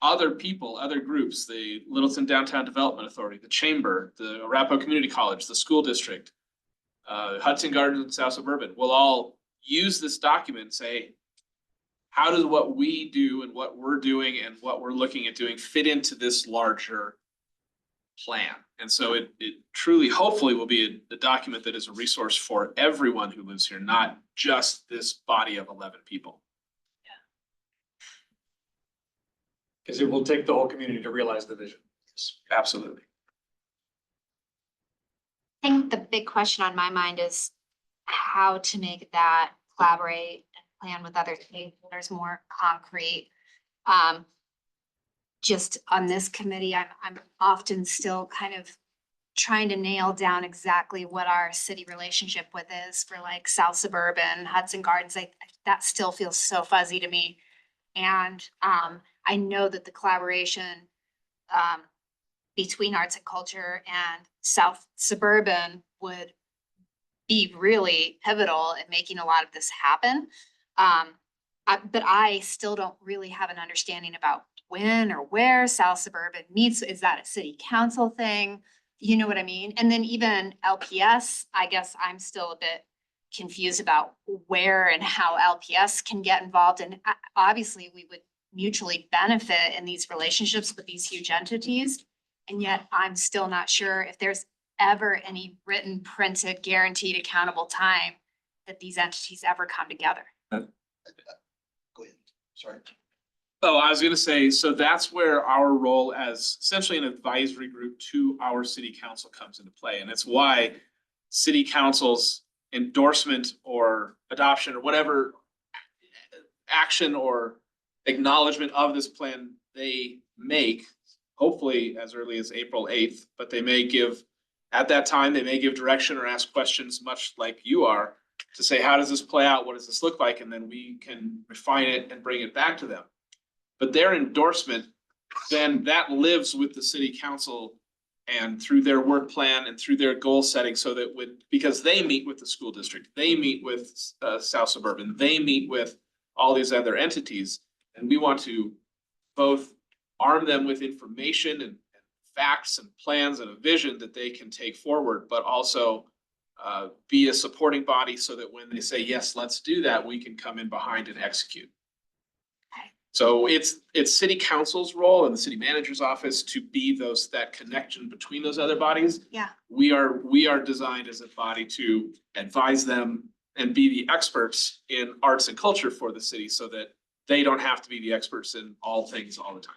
other people, other groups, the Littleton Downtown Development Authority, the Chamber, the Arapahoe Community College, the school district, Hudson Gardens and South Suburban will all use this document and say, how does what we do and what we're doing and what we're looking at doing fit into this larger plan? And so it truly, hopefully, will be a document that is a resource for everyone who lives here, not just this body of 11 people. Because it will take the whole community to realize the vision. Absolutely. I think the big question on my mind is how to make that collaborate and plan with other stakeholders more concrete. Just on this committee, I'm often still kind of trying to nail down exactly what our city relationship with is for like South Suburban, Hudson Gardens. That still feels so fuzzy to me. And I know that the collaboration between arts and culture and South Suburban would be really pivotal in making a lot of this happen. But I still don't really have an understanding about when or where South Suburban meets. Is that a city council thing? You know what I mean? And then even LPS, I guess I'm still a bit confused about where and how LPS can get involved. And obviously we would mutually benefit in these relationships with these huge entities. And yet I'm still not sure if there's ever any written, printed, guaranteed, accountable time that these entities ever come together. Go ahead, sorry. Oh, I was gonna say, so that's where our role as essentially an advisory group to our city council comes into play. And it's why city council's endorsement or adoption or whatever action or acknowledgement of this plan they make, hopefully as early as April 8th, but they may give, at that time, they may give direction or ask questions much like you are to say, how does this play out? What does this look like? And then we can refine it and bring it back to them. But their endorsement, then that lives with the city council and through their work plan and through their goal setting, so that because they meet with the school district, they meet with South Suburban, they meet with all these other entities. And we want to both arm them with information and facts and plans and a vision that they can take forward, but also be a supporting body so that when they say, yes, let's do that, we can come in behind and execute. So it's city council's role and the city manager's office to be that connection between those other bodies. Yeah. We are designed as a body to advise them and be the experts in arts and culture for the city so that they don't have to be the experts in all things all the time.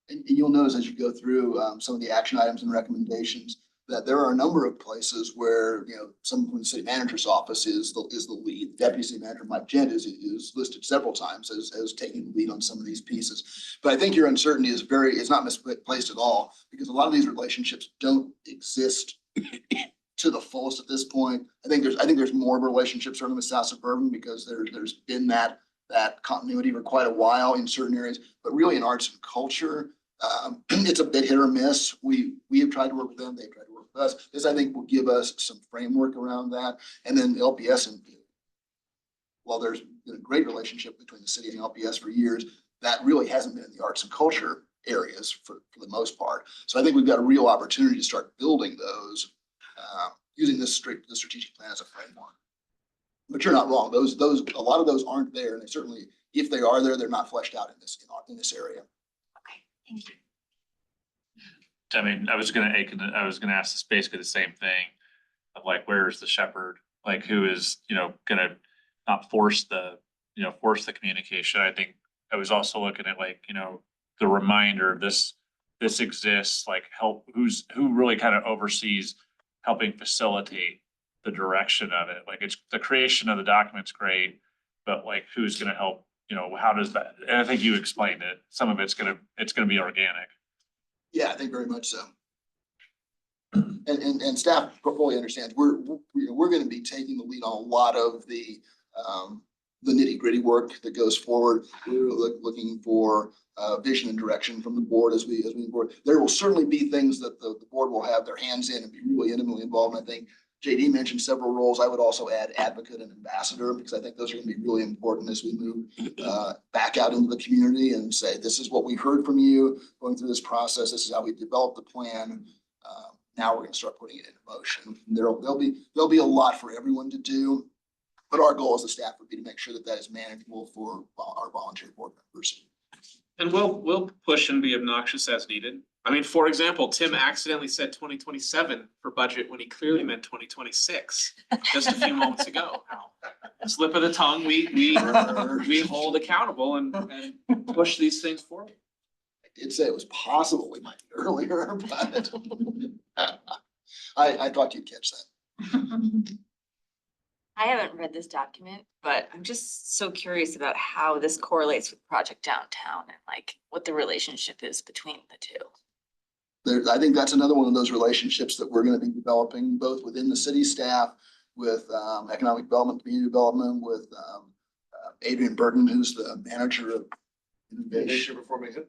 And you'll notice as you go through some of the action items and recommendations that there are a number of places where, someone from the city manager's office is the lead. Deputy City Manager Mike Gent is listed several times as taking the lead on some of these pieces. But I think your uncertainty is not misplaced at all, because a lot of these relationships don't exist to the fullest at this point. I think there's more relationships certainly with South Suburban because there's been that continuity for quite a while in certain areas, but really in arts and culture, it's a bit hit or miss. We have tried to work with them. They've tried to work with us. This, I think, will give us some framework around that. And then LPS, and while there's been a great relationship between the city and LPS for years, that really hasn't been in the arts and culture areas for the most part. So I think we've got a real opportunity to start building those using the strategic plan as a framework. But you're not wrong. A lot of those aren't there, and they certainly, if they are there, they're not fleshed out in this area. Okay, thank you. I mean, I was gonna ask this basically the same thing of like, where's the shepherd? Like, who is, gonna not force the communication? I think I was also looking at like, the reminder of this exists, like who really kind of oversees helping facilitate the direction of it. Like, it's the creation of the document's great, but like, who's gonna help, how does that, and I think you explained it, some of it's gonna be organic. Yeah, I think very much so. And staff fully understands, we're going to be taking the lead on a lot of the nitty-gritty work that goes forward. We're looking for vision and direction from the board as we board. There will certainly be things that the board will have their hands in and be really intimately involved. And I think JD mentioned several roles. I would also add advocate and ambassador, because I think those are gonna be really important as we move back out into the community and say, this is what we heard from you going through this process. This is how we developed the plan. Now we're gonna start putting it into motion. There'll be a lot for everyone to do, but our goal as a staff would be to make sure that that is manageable for our volunteer board members. And we'll push and be obnoxious as needed. I mean, for example, Tim accidentally said 2027 for budget when he clearly meant 2026 just a few moments ago. Slip of the tongue, we hold accountable and push these things forward. I did say it was possible we might be earlier, but I thought you'd catch that. I haven't read this document, but I'm just so curious about how this correlates with Project Downtown and like what the relationship is between the two. I think that's another one of those relationships that we're gonna be developing both within the city staff with economic development, community development, with Adrian Burton, who's the manager of innovation.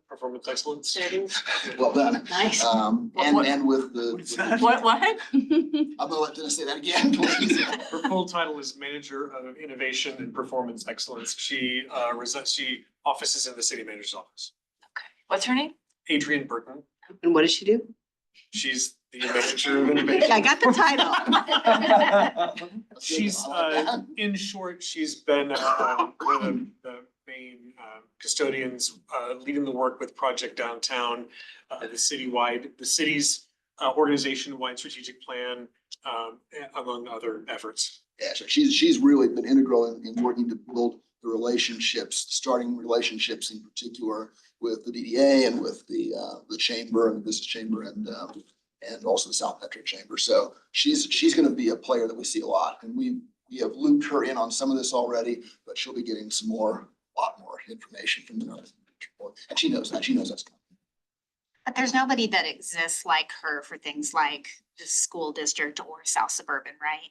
Performance excellence. Well done. Nice. And with the. What's that? What? I'm gonna let Dennis say that again, please. Her full title is Manager of Innovation and Performance Excellence. She offices in the city manager's office. What's her name? Adrian Burton. And what does she do? She's the manager of innovation. I got the title. She's, in short, she's been one of the main custodians leading the work with Project Downtown, the city's organization-wide strategic plan, among other efforts. Yeah, so she's really been integral in working to build the relationships, starting relationships in particular with the DDA and with the chamber and the business chamber and also the South Metro Chamber. So she's going to be a player that we see a lot, and we have looped her in on some of this already, but she'll be getting a lot more information from the board, and she knows that. She knows that's coming. But there's nobody that exists like her for things like the school district or South Suburban, right?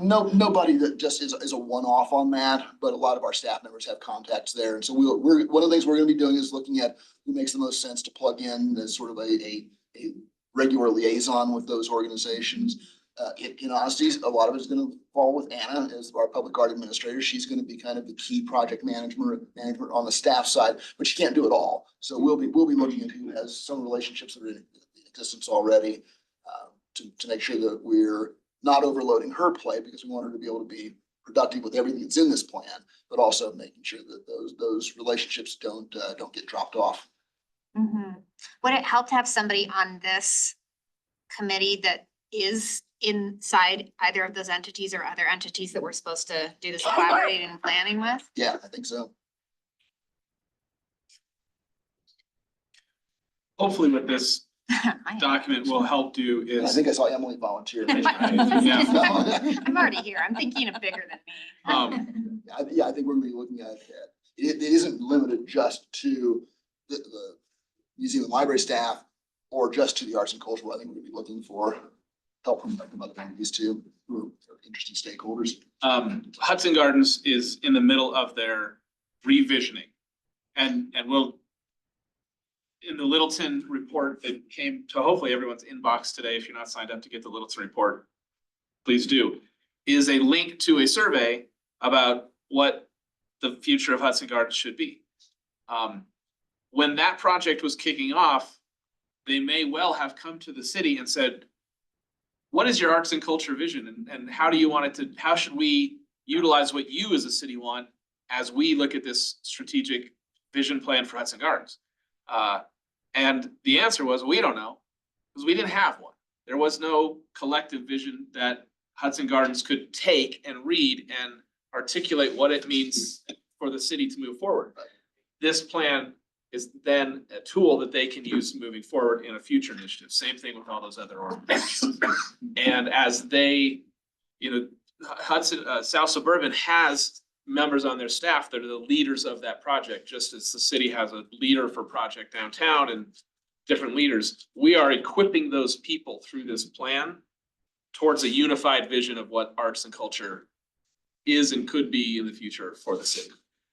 Nobody that just is a one-off on that, but a lot of our staff members have contacts there. And so we're one of the things we're gonna be doing is looking at who makes the most sense to plug in as sort of a regular liaison with those organizations. In honesty, a lot of it's gonna fall with Anna as our public art administrator. She's gonna be kind of the key project management on the staff side, but she can't do it all. So we'll be looking at who has some relationships that are in existence already, to make sure that we're not overloading her plate, because we want her to be able to be productive with everything that's in this plan, but also making sure that those relationships don't get dropped off. Mm-hmm. Would it help to have somebody on this committee that is inside either of those entities or other entities that we're supposed to do this collaborating and planning with? Yeah, I think so. Hopefully with this document will help do And I is, think I saw Emily volunteer. Yeah. I'm already here. I'm thinking of bigger than me. Yeah, I think we're gonna be looking at it isn't limited just to the museum and library staff or just to the arts and culture. I think we're gonna be looking for help from other entities too, who are interested stakeholders. Hudson Gardens is in the middle of their revisioning. And we'll, in the Littleton report that came to hopefully everyone's inbox today, if you're not signed up to get the Littleton report, please do, is a link to a survey about what the future of Hudson Gardens should be. When that project was kicking off, they may well have come to the city and said, what is your arts and culture vision, and how do you want it to, how should we utilize what you as a city want as we look at this strategic vision plan for Hudson Gardens? And the answer was, we don't know, because we didn't have one. There was no collective vision that Hudson Gardens could take and read and articulate what it means for the city to move forward. This plan is then a tool that they can use moving forward in a future initiative. Same thing with all those other organizations. And as they, Hudson, South Suburban has members on their staff that are the leaders of that project, just as the city has a leader for Project Downtown and different leaders. We are equipping those people through this plan towards a unified vision of what arts and culture is and could be in the future for the city.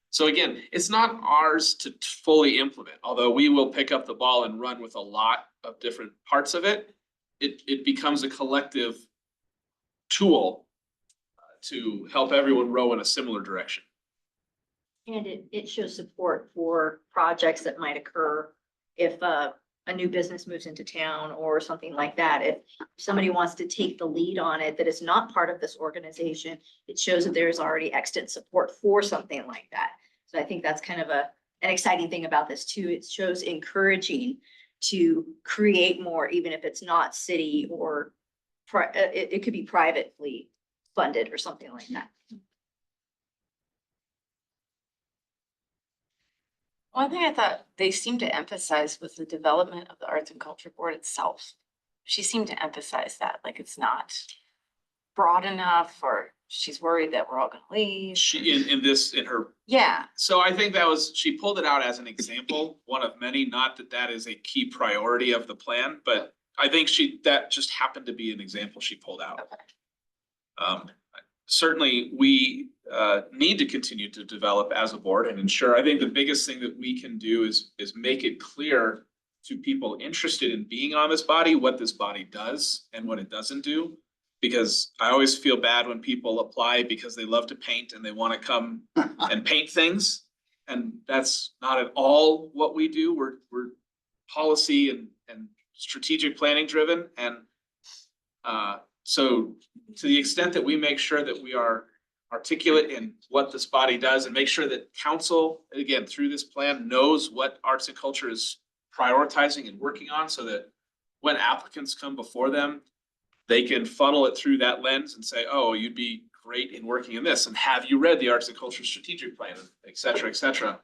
So again, it's not ours to fully implement, although we will pick up the ball and run with a lot of different parts of it. It becomes a collective tool to help everyone row in a similar direction. And it shows support for projects that might occur if a new business moves into town or something like that. If somebody wants to take the lead on it that is not part of this organization, it shows that there is already extant support for something like that. So I think that's kind of an exciting thing about this too. It shows encouraging to create more, even if it's not city or it could be privately funded or something like that. One thing I thought they seemed to emphasize was the development of the Arts and Culture Board itself. She seemed to emphasize that, like it's not broad enough, or she's worried that we're all gonna leave. In her. Yeah, So I think she pulled it out as an example, one of many, not that that is a key priority of the plan, but I think that just happened to be an example she pulled out. Certainly, we need to continue to develop as a board and ensure. I think the biggest thing that we can do is make it clear to people interested in being on this body what this body does and what it doesn't do. Because I always feel bad when people apply because they love to paint and they want to come and paint things. And that's not at all what we do. We're policy and strategic planning driven. And so to the extent that we make sure that we are articulate in what this body does and make sure that council, again, through this plan, knows what arts and culture is prioritizing and working on, so that when applicants come before them, they can funnel it through that lens and say, oh, you'd be great in working in this. And have you read the Arts and Culture Strategic Plan, et cetera, et cetera.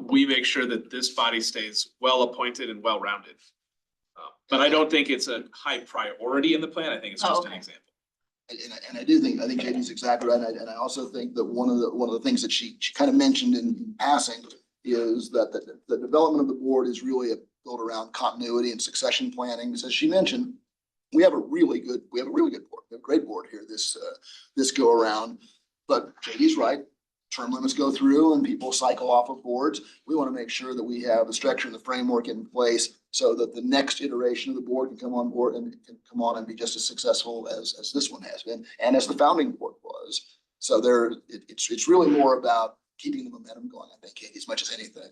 We make sure that this body stays well appointed and well-rounded. But I don't think it's a high priority in the plan. I think it's just an example. And I think JD's exactly right. And I also think that one of the things that she kind of mentioned in passing is that the development of the board is really built around continuity and succession planning. Because as she mentioned, we have a really good board. We have a great board here this go around. But JD's right. Term limits go through and people cycle off of boards. We want to make sure that we have the structure and the framework in place so that the next iteration of the board can come on board and can come on and be just as successful as this one has been and as the founding board was. So it's really more about keeping the momentum going, I think, Katie, as much as anything.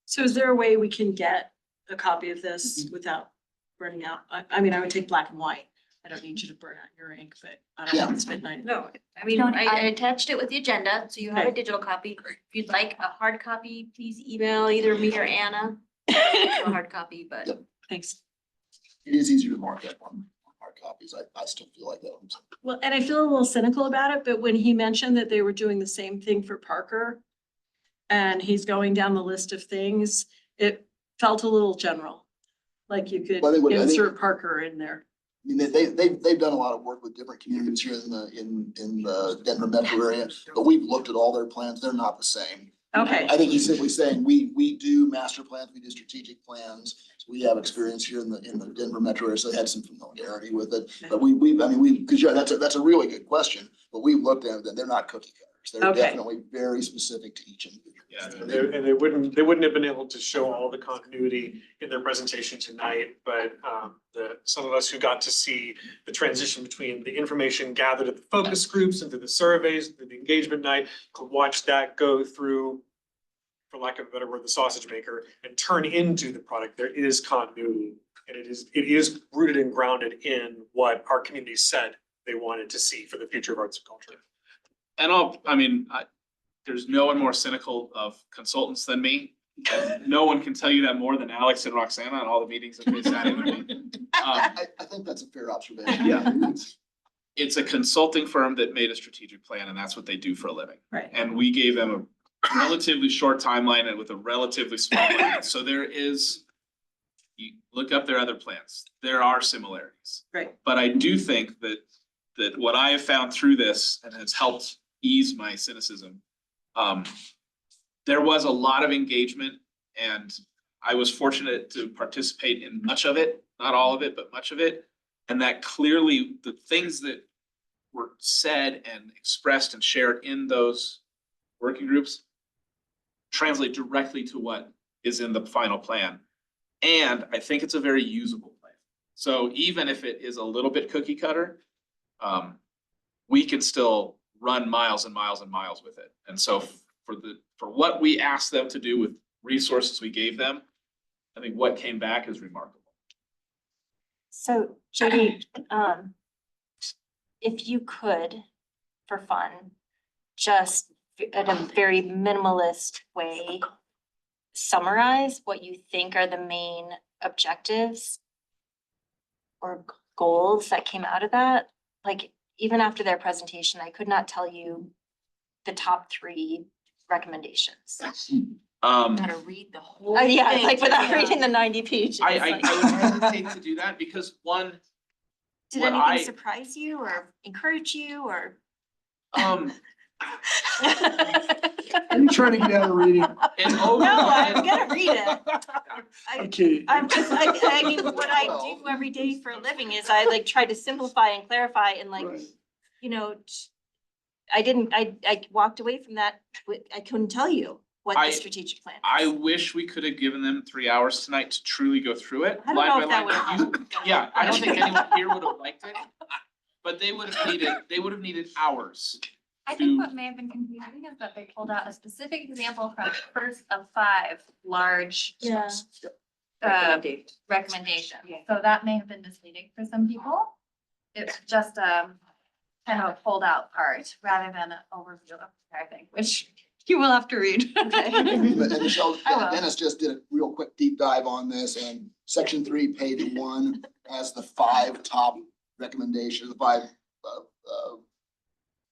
So is there a way we can get a copy of this without burning out? I mean, I would take black and white. I don't need you to burn out your ink, but I don't want to spend night. No, I mean, I attached it with the agenda, so you have a digital copy. If you'd like a hard copy, please email either me or Anna. A hard copy, but. Yep. Thanks. It is easier to mark up on hard copies. I still feel like that. Well, and I feel a little cynical about it, but when he mentioned that they were doing the same thing for Parker and he's going down the list of things, it felt a little general. Like you could insert Parker in there. I mean, they've done a lot of work with different communities here in the Denver metro area, but we've looked at all their plans. They're not the same. Okay. I think he's simply saying we do master plans, we do strategic plans. So we have experience here in the Denver metro area, so they had some familiarity with it. But that's a really good question. But we've looked at them. They're not cookie cutters. They're definitely very specific to each individual. Yeah, and they wouldn't have been able to show all the continuity in their presentation tonight, but some of us who got to see the transition between the information gathered at the focus groups and through the surveys, through the engagement night, could watch that go through, for lack of a better word, the sausage maker, and turn into the product. There is continuity, and it is rooted and grounded in what our community said they wanted to see for the future of arts and culture. And there's no one more cynical of consultants than me. And no one can tell you that more than Alex and Roxana and all the meetings that they sat in with me. I think that's a fair observation. Yeah. It's a consulting firm that made a strategic plan, and that's what they do for a living. Right. And we gave them a relatively short timeline and with a relatively small plan. So you look up their other plans. There are similarities. Right. But I do think that what I have found through this, and has helped ease my cynicism, there was a lot of engagement, and I was fortunate to participate in much of it, not all of it, but much of it. And that clearly the things that were said and expressed and shared in those working groups translate directly to what is in the final plan. And I think it's a very usable plan. So even if it is a little bit cookie cutter, we can still run miles and miles and miles with it. And so for what we asked them to do with resources we gave them, I think what came back is remarkable. So JD, if you could, for fun, just in a very minimalist way, summarize what you think are the main objectives or goals that came out of that. Like, even after their presentation, I could not tell you the top 3 recommendations. Gotta read the whole Yeah, thing. like without reading the 90 pages. I like- would hesitate to do that because one, Did what anything I- surprise you or encourage you or? um, Are you trying to get out of reading? No, I'm gonna read it. I'm kidding. I'm just, I mean, what I do every day for a living is I like try to simplify and clarify and like, Right. you know, I walked away from that, I couldn't tell you what I- the strategic plan is. I wish we could have given them 3 hours tonight to truly go through it. I don't line know by if that line. would have happened. Yeah, I don't think anyone here would have liked it, but they would have needed hours. I think what may have been confusing is that they pulled out a specific example from the first of 5 large Yeah. recommendations. So that may have been misleading for some people. It's just a kind of a pulled out part rather than an overview of the entire thing, which you will have to read. And Michelle, I will. Dennis just did a real quick deep dive on this, and section 3, page 1 has the 5 top recommendations, the 5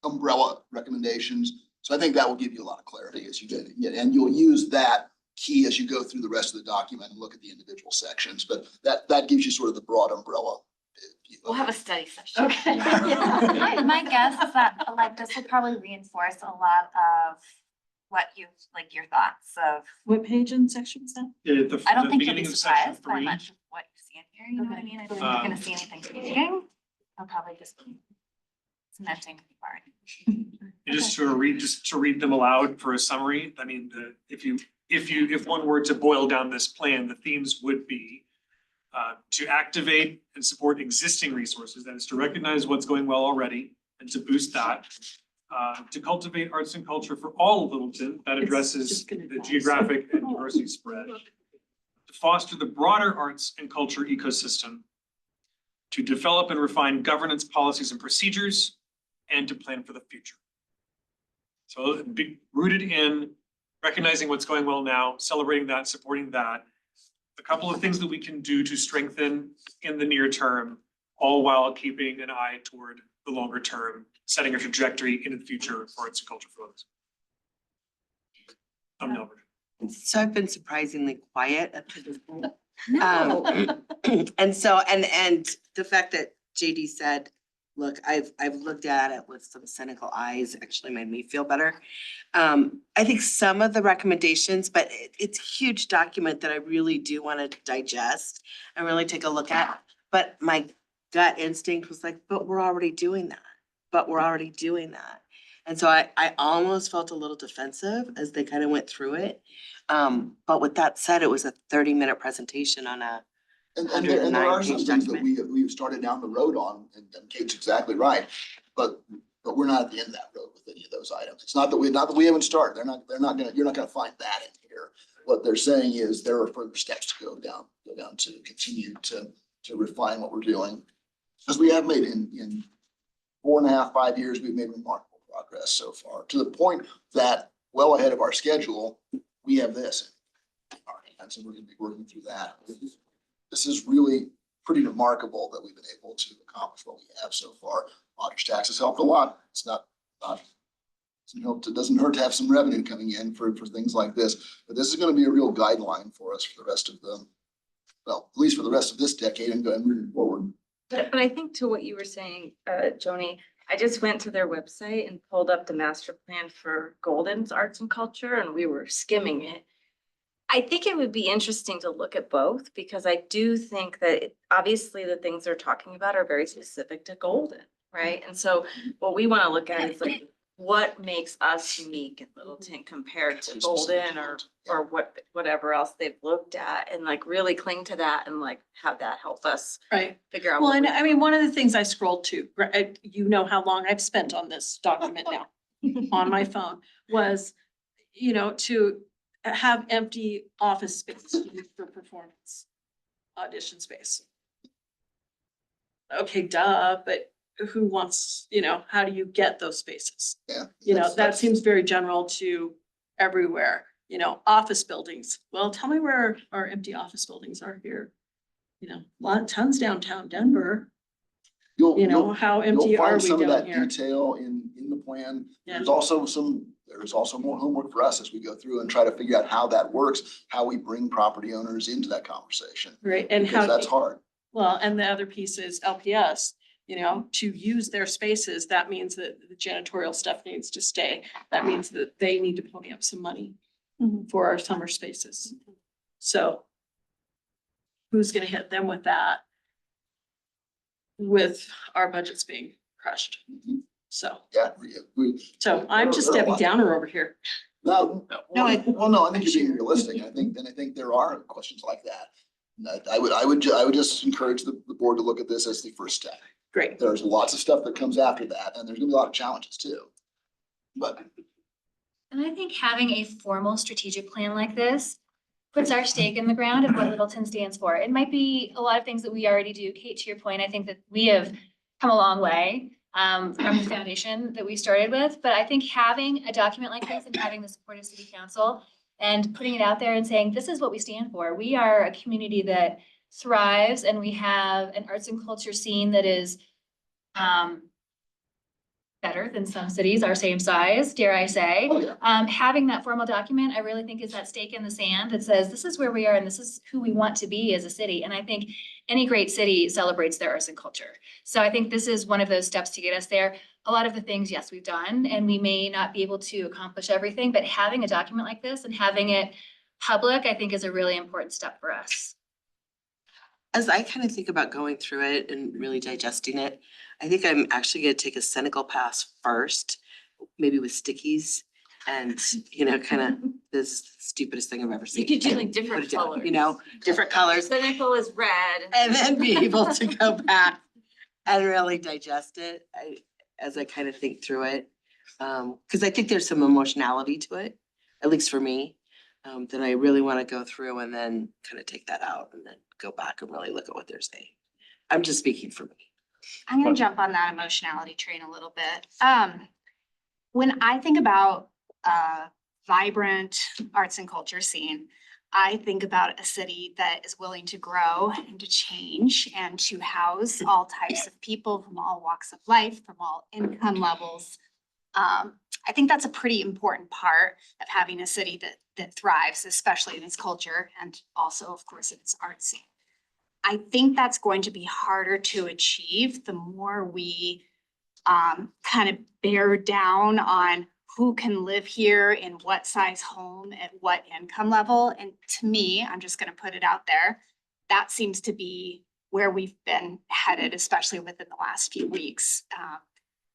umbrella recommendations. So I think that will give you a lot of clarity as you get it, and you'll use that key as you go through the rest of the document and look at the individual sections, but that gives you sort of the broad umbrella view. We'll have a study session. Okay. My guess is that like this will probably reinforce a lot of what you, like your thoughts of, What page and section is that? I don't think you'll beginning be of section surprised by 3. much of what you see in here, you know what I mean? I don't think you're gonna see anything confusing. I'll probably just be cementing the part. And just to read them aloud for a summary, I mean, if one were to boil down this plan, the themes would be to activate and support existing resources, that is to recognize what's going well already and to boost that. To cultivate arts and culture for all of Littleton, that addresses just gonna the die. geographic and diversity spread. To foster the broader arts and culture ecosystem. To develop and refine governance policies and procedures, and to plan for the future. So be rooted in recognizing what's going well now, celebrating that, supporting that. A couple of things that we can do to strengthen in the near term, all while keeping an eye toward the longer term, setting a trajectory into the future for arts and culture for others. I'm Albert. So I've been surprisingly quiet up to this point. No. And so, and the fact that JD said, look, I've looked at it with some cynical eyes, actually made me feel better. I think some of the recommendations, but it's a huge document that I really do want to digest and really take a look at. But my gut instinct was like, but we're already doing that. And so I almost felt a little defensive as they kind of went through it. But with that said, it was a 30-minute presentation on a And there are some 109-page things that document. we've started down the road on, and Kate's exactly right. But we're not at the end of that road with any of those items. It's not that we haven't started. You're not gonna find that in here. What they're saying is there are further steps to go down to continue to refine what we're doing. Because we have made in 4.5, 5 years, we've made remarkable progress so far, to the point that well ahead of our schedule, we have this in our hands, and we're gonna be working through that. This is really pretty remarkable that we've been able to accomplish what we have so far. Lodger's tax has helped a lot. It's not, it doesn't hurt to have some revenue coming in for things like this. But this is gonna be a real guideline for us for the rest of at least for the rest of this decade and going moving forward. But I think to what you were saying, Joni, I just went to their website and pulled up the master plan for Golden's Arts and Culture, and we were skimming it. I think it would be interesting to look at both, because I do think that obviously the things they're talking about are very specific to Golden, right? And so what we want to look at is like what makes us unique in Littleton compared to Golden or whatever else they've looked at, and like really cling to that and like have that help us Right. figure out. Well, what and we- I mean, one of the things I scrolled to, you know how long I've spent on this document now on my phone was, you know, to have empty office space used for performance audition space. Okay, duh, but who wants, you know, how do you get those spaces? Yeah. You know, that's- that that's- seems very general to everywhere, you know, office buildings. Well, tell me where our empty office buildings are here. You know, tons downtown Denver, you know, how empty You'll are find we some of down that here? detail in the plan. Yeah. There's also more homework for us as we go through and try to figure out how that works, how we bring property owners into that conversation. Right, and Because how, that's hard. well, and the other piece is LPS, you know, to use their spaces, that means that the janitorial stuff needs to stay. That means that they need to pony up some money for our summer spaces. So who's gonna hit them with that? With our budgets being crushed. So, Yeah, so I'm just There are a Debbie lot. Downer over here. No, No, I think you're being realistic. I think there are questions like that. And I would just encourage the board to look at this as the first step. Great. There's lots of stuff that comes after that, and there's gonna be a lot of challenges too. But And I think having a formal strategic plan like this puts our stake in the ground of what Littleton stands for. It might be a lot of things that we already do. Kate, to your point, I think that we have come a long way from the foundation that we started with. But I think having a document like this and having the support of city council and putting it out there and saying, this is what we stand for. We are a community that thrives, and we have an arts and culture scene that is better than some cities our same size, dare I say. Having that formal document, I really think is that stake in the sand that says, this is where we are and this is who we want to be as a city. And I think any great city celebrates their arts and culture. So I think this is one of those steps to get us there. A lot of the things, yes, we've done, and we may not be able to accomplish everything, but having a document like this and having it public, I think is a really important step for us. As I kind of think about going through it and really digesting it, I think I'm actually gonna take a cynical pass first, maybe with stickies. And, you know, kind of this stupidest thing I've ever seen. You could do like Put different it down, colors. you know, different colors. Cynical is red. And then be able to go back and really digest it, as I kind of think through it. Cause I think there's some emotionality to it, at least for me. That I really want to go through and then kind of take that out and then go back and really look at what they're saying. I'm just speaking for me. I'm gonna jump on that emotionality train a little bit. When I think about a vibrant arts and culture scene, I think about a city that is willing to grow and to change and to house all types of people from all walks of life, from all income levels. I think that's a pretty important part of having a city that thrives, especially in its culture and also, of course, in its art scene. I think that's going to be harder to achieve the more we kind of bear down on who can live here in what size home at what income level. And to me, I'm just gonna put it out there, that seems to be where we've been headed, especially within the last few weeks.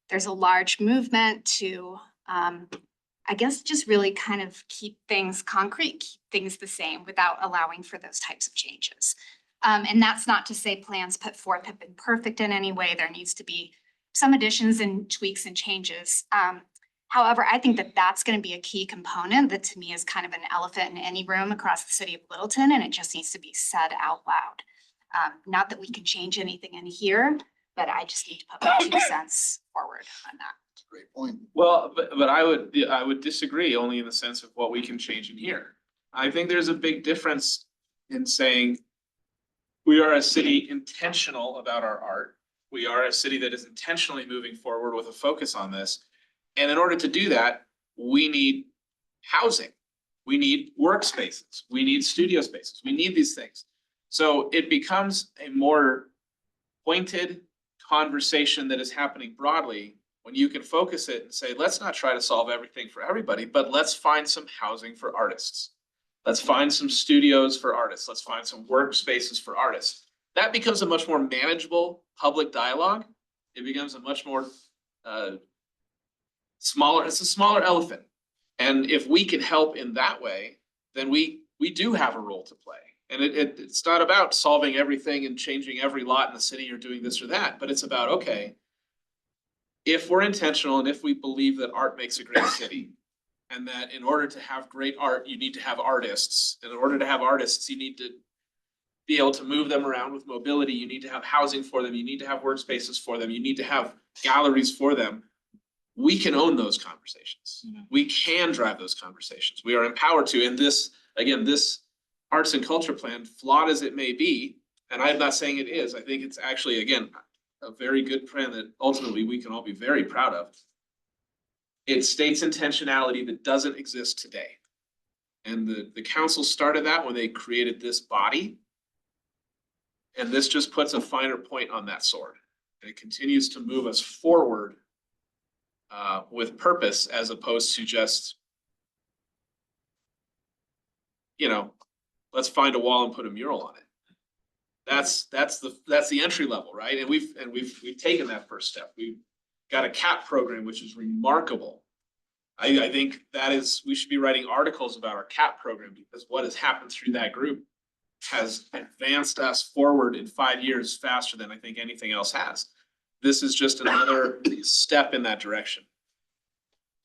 There's a large movement to, I guess, just really kind of keep things concrete, keep things the same without allowing for those types of changes. And that's not to say plans put forth have been perfect in any way. There needs to be some additions and tweaks and changes. However, I think that that's going to be a key component that to me is kind of an elephant in any room across the city of Littleton, and it just needs to be said out loud. Not that we can change anything in here, but I just need to put my 2 cents forward on that. great point. Well, but I would disagree only in the sense of what we can change in here. I think there's a big difference in saying we are a city intentional about our art. We are a city that is intentionally moving forward with a focus on this. And in order to do that, we need housing. We need workspaces. We need studio spaces. We need these things. So it becomes a more pointed conversation that is happening broadly when you can focus it and say, let's not try to solve everything for everybody, but let's find some housing for artists. Let's find some studios for artists. Let's find some workspaces for artists. That becomes a much more manageable public dialogue. It becomes a much more it's a smaller elephant. And if we can help in that way, then we do have a role to play. And it's not about solving everything and changing every lot in the city or doing this or that, but it's about, okay, if we're intentional and if we believe that art makes a great city, and that in order to have great art, you need to have artists. And in order to have artists, you need to be able to move them around with mobility. You need to have housing for them. You need to have workspaces for them. You need to have galleries for them. We can own those conversations. We can drive those conversations. We are empowered to. And this, again, this arts and culture plan, flawed as it may be, and I'm not saying it is, I think it's actually, again, a very good plan that ultimately we can all be very proud of. It states intentionality that doesn't exist today. And the council started that when they created this body. And this just puts a finer point on that sword. And it continues to move us forward with purpose, as opposed to just, you know, let's find a wall and put a mural on it. That's the entry level, right? And we've taken that first step. We've got a CAP program, which is remarkable. I think we should be writing articles about our CAP program, because what has happened through that group has advanced us forward in 5 years faster than I think anything else has. This is just another step in that direction.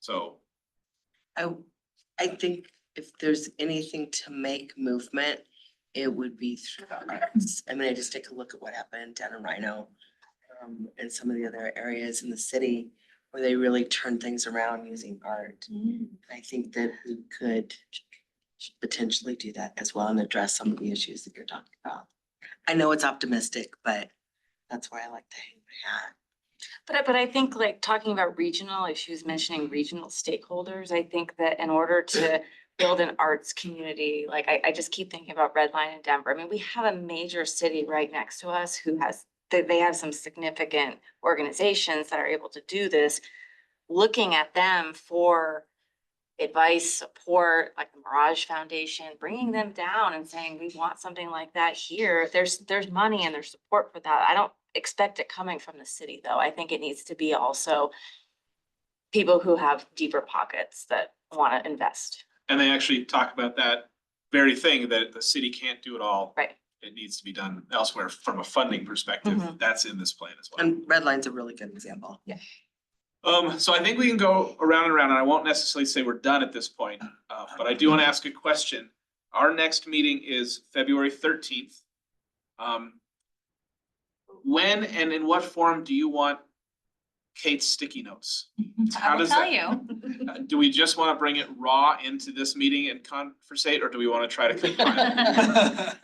So. I think if there's anything to make movement, it would be through the arts. I mean, I just take a look at what happened down in Rhino, and some of the other areas in the city where they really turned things around using art. I think that we could potentially do that as well and address some of the issues that you're talking about. I know it's optimistic, but that's where I like to hang my hat. But I think, like, talking about regional issues, mentioning regional stakeholders, I think that in order to build an arts community, like I just keep thinking about Red Line in Denver. I mean, we have a major city right next to us who has, they have some significant organizations that are able to do this. Looking at them for advice, support, like the Mirage Foundation, bringing them down and saying, we want something like that here. There's money and there's support for that. I don't expect it coming from the city, though. I think it needs to be also people who have deeper pockets that want to invest. And they actually talk about that very thing, that the city can't do it all. Right. It needs to be done elsewhere from a funding perspective. That's in this plan as well. And Red Line's a really good example. Yeah. So I think we can go around and around, and I won't necessarily say we're done at this point, but I do want to ask a question. Our next meeting is February 13th. When and in what form do you want Kate's sticky notes? I will tell you. Do we just want to bring it raw into this meeting and conversate, or do we want to try to compile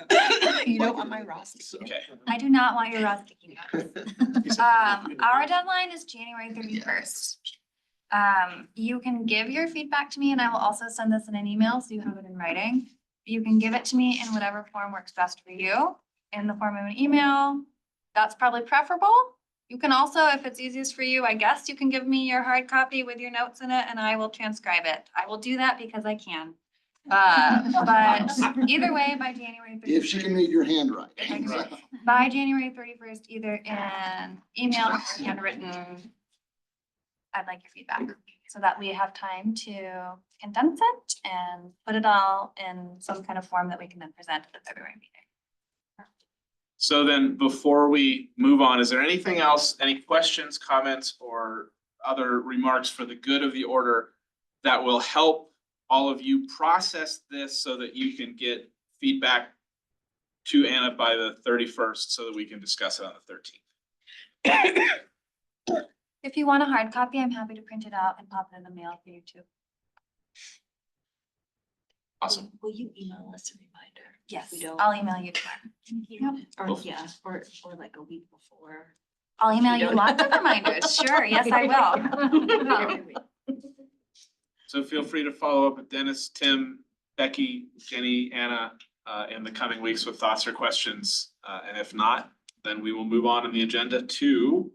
it? You don't want my raw sticky. Okay. I do not want your raw sticky notes. Our deadline is January 31st. You can give your feedback to me, and I will also send this in an email so you have it in writing. You can give it to me in whatever form works best for you, in the form of an email. That's probably preferable. You can also, if it's easiest for you, I guess you can give me your hard copy with your notes in it and I will transcribe it. I will do that because I can. But either way, by January 31st. If she can read your handwriting. By January 31st, either in email or handwritten, I'd like your feedback so that we have time to condense it and put it all in some kind of form that we can then present at the February meeting. So then, before we move on, is there anything else, any questions, comments, or other remarks for the good of the order that will help all of you process this so that you can get feedback to Anna by the 31st so that we can discuss it on the 13th? If you want a hard copy, I'm happy to print it out and pop it in the mail for you too. Awesome. Will you email us a reminder? Yes, We don't- I'll email you tomorrow. Yep. Or yeah, or like a week before. I'll email you don't- lots of reminders. Sure, yes, I will. So feel free to follow up with Dennis, Tim, Becky, Jenny, Anna, in the coming weeks with thoughts or questions. And if not, then we will move on in the agenda to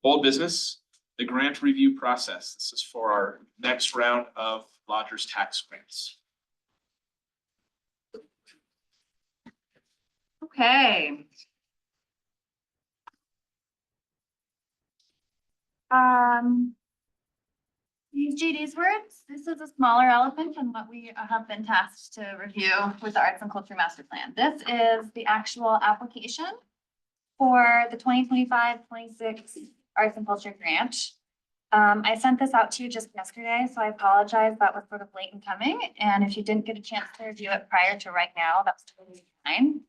old business, the grant review process. This is for our next round of lodgers tax grants. Okay. use JD's words, this is a smaller elephant than what we have been tasked to review with the Arts and Culture Master Plan. This is the actual application for the 2025-26 Arts and Culture Grant. I sent this out to you just yesterday, so I apologize. That was sort of late in coming. And if you didn't get a chance to review it prior to right now, that's totally fine.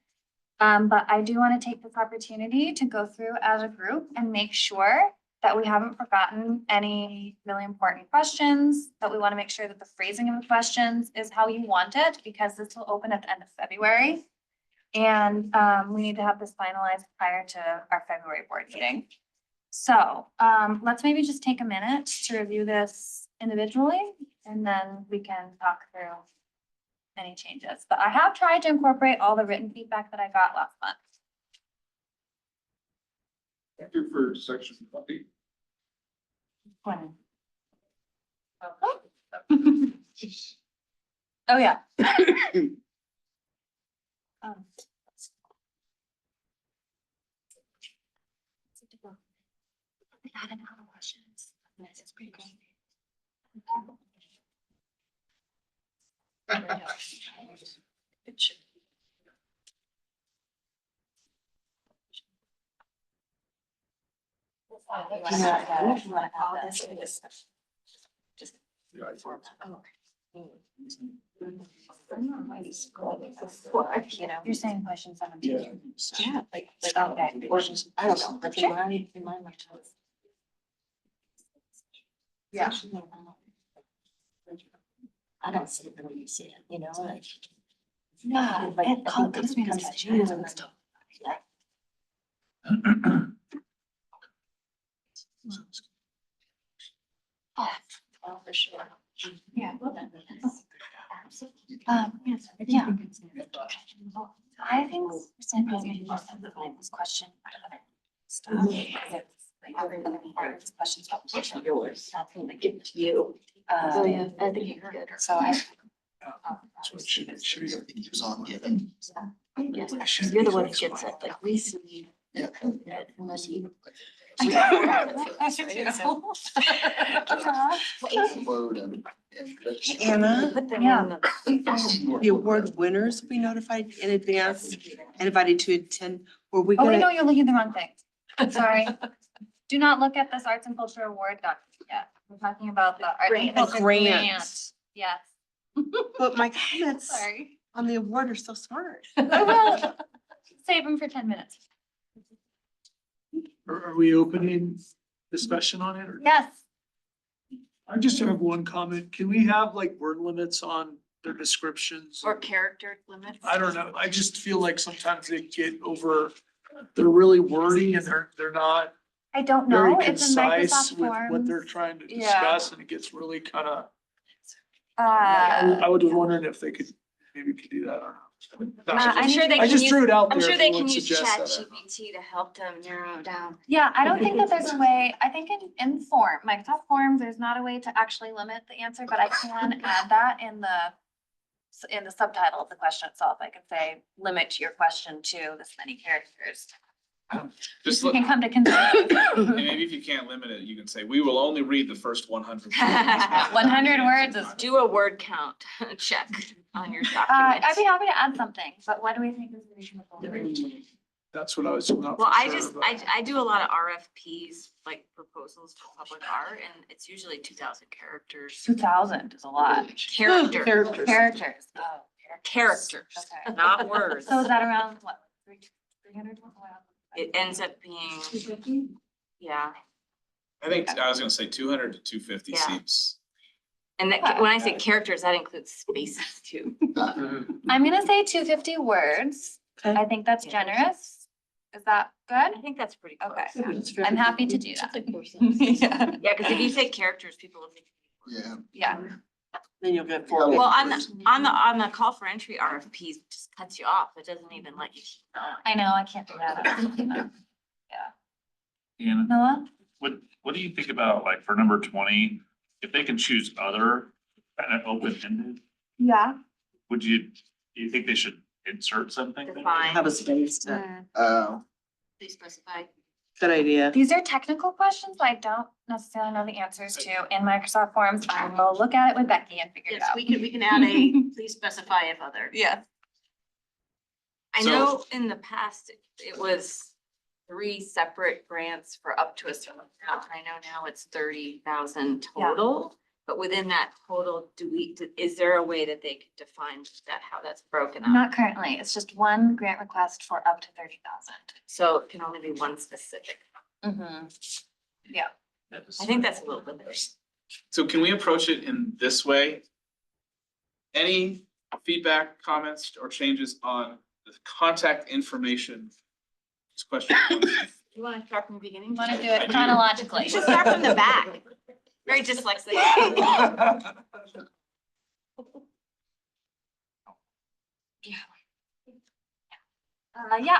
But I do want to take this opportunity to go through as a group and make sure that we haven't forgotten any really important questions, that we want to make sure that the phrasing of the questions is how you want it, because this will open at the end of February. And we need to have this finalized prior to our February board meeting. So let's maybe just take a minute to review this individually, and then we can talk through any changes. But I have tried to incorporate all the written feedback that I got last month. Thank you for section 20. Oh, yeah. You're saying question 17. Yeah, like, Okay. I don't know. But Sure. Yeah. I don't see it the way you see it, you know, like. Yeah, it comes me as a student. Oh, for sure. Yeah. Yes, yeah. I think this question. Questions about Yours, that's when they give it to you. Oh, yeah, I think you're good. So I. Should he was on given. Yes, you're the one who gets it, like we see. Yeah. Unless you. Load and- Anna, Yeah. the award winners be notified in advance and invited to attend. Were we Oh, wait, no, gonna? you're looking at the wrong thing. Sorry. Do not look at this Arts and Culture Award document yet. We're talking about the Arts and Grant. Culture Grant. Grant. Yes. But my comments Sorry. on the award are so smart. I will. Save them for 10 minutes. Are we opening discussion on it? Or- Yes. I just have one comment. Can we have like word limits on their descriptions? Or character limits. I don't know. I just feel like sometimes they get over, they're really wordy and they're not I don't very know. It's a concise Microsoft with what they're Forms. trying to Yeah. discuss and it gets really kind of, Uh, I was wondering if they could, maybe could do that or not. I'm sure they I can just use, threw it out there. I'm sure if they anyone can use suggests that. ChatGPT to help them narrow it down. yeah, I don't think that there's a way, I think in form, Microsoft Forms, there's not a way to actually limit the answer, but I can add that in the subtitle of the question itself. I can say, limit your question to this many characters. Just We look, can come to consensus. and maybe if you can't limit it, you can say, we will only read the first 100. 100 words is, Do a word count check on your I'd document. be happy to add something, but what do we think is reasonable? That's what I was. not Well, for I sure just, about. I do a lot of RFPs, like proposals for public art, and it's usually 2,000 characters. 2,000 is a lot. Character, Characters. Oh, characters, Okay. not words. So is that around what, 300? It ends up being, yeah. I think, I was gonna say 200 to 250 Yeah. seems. And that, when I say characters, that includes spaces too. I'm gonna say 250 words. Okay. I think that's generous. Is that good? I think that's pretty close. Okay, I'm happy to do that. Yeah. Yeah, because if you say characters, people will think. Yeah. Yeah. Then you'll get Well, Well, on the call for entry RFPs, it just cuts you off. It doesn't even let you keep going. I know, I can't do that. Anna, Noah? what do you think about like for number 20, if they can choose other kind of open-ended, Yeah. do you think they should insert something? Define. have a space to. Oh, They specify. Good idea. These are technical questions that I don't necessarily know the answers to in Microsoft Forms. I will look at it with Becky and figure it Yes, out. we can add a, please specify if other. Yeah. I So- know in the past, it was 3 separate grants for up to a certain amount. I know now it's 30,000 Yeah. total. But within that total, is there a way that they could define that, how that's broken up? Not currently. It's just one grant request for up to 30,000. So it can only be one specific. Mm-hmm. Yeah. I think that's a little bit there. So can we approach it in this way? Any feedback, comments, or changes on the contact information? This question. You wanna start from the beginning? Want to do it chronologically? You should start from the back. Very dyslexic. Yeah,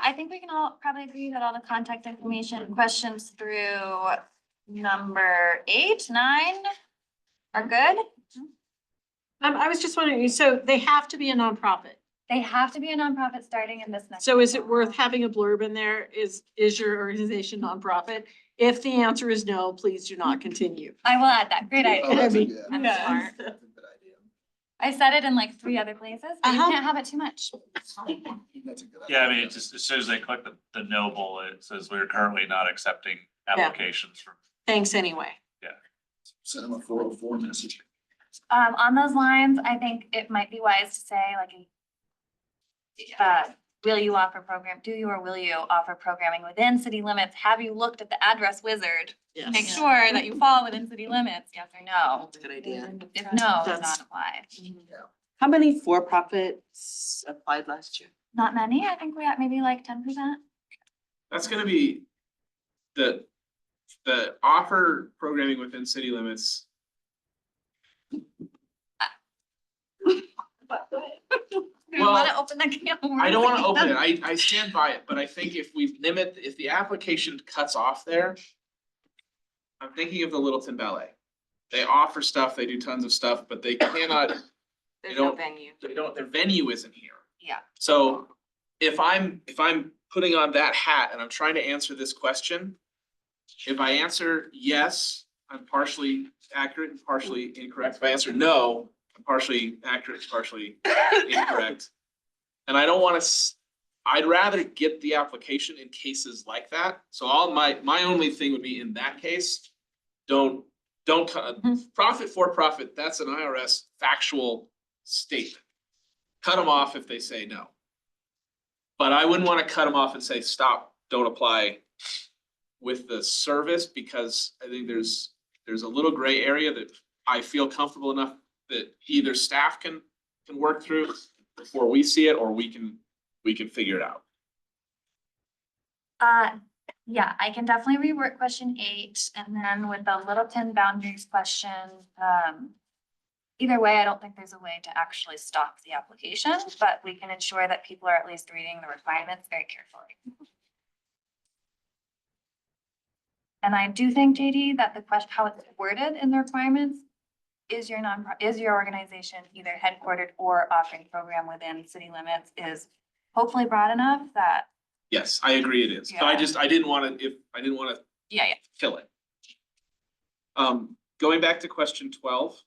I think we can all probably agree that all the contact information questions through number 8, 9 are good. I was just wondering, so they have to be a nonprofit. They have to be a nonprofit starting in this next. So is it worth having a blurb in there? Is your organization nonprofit? If the answer is no, please do not continue. I will add that. Great idea. Oh, that's a mean, good- I'm yeah. smart. that's a good idea. I said it in like 3 other places, but you Uh-huh. can't have it too much. That's a good idea. Yeah, I mean, it's just, as soon as they click the no bullet, it says we're currently not accepting applications from. Thanks anyway. Send them a 404 message. On those lines, I think it might be wise to say like, will you offer do you or will you offer programming within city limits? Have you looked at the address wizard? Yes. Make sure that you fall within city limits, yes or no. That's a good idea. If no, does That's- not apply. How many for-profits applied last year? Not many, I think we got maybe like 10%. That's gonna be the offer programming within city limits. You wanna open that can of worms? I don't wanna open again? it. I stand by it, but I think if we limit, if the application cuts off there. I'm thinking of the Littleton Ballet. They offer stuff, they do tons of stuff, but they cannot, There's don't- no venue. their venue isn't here. Yeah. So if I'm putting on that hat and I'm trying to answer this question, if I answer yes, I'm partially accurate and partially incorrect. If I answer no, I'm partially accurate, partially incorrect. And I don't want to, I'd rather get the application in cases like that. So my only thing would be in that case, don't profit for profit, that's an IRS factual statement. Cut them off if they say no. But I wouldn't want to cut them off and say, stop, don't apply with the service, because I think there's a little gray area that I feel comfortable enough that either staff can work through before we see it, or we can figure it out. Yeah, I can definitely rework question 8, and then with the Littleton boundaries question, either way, I don't think there's a way to actually stop the application, but we can ensure that people are at least reading the requirements very carefully. And I do think, JD, that the question, how it's worded in the requirements, is your organization either headquartered or offering program within city limits, is hopefully broad enough that, Yes, I agree it is. So I didn't want to yeah. kill it. Going back to question 12.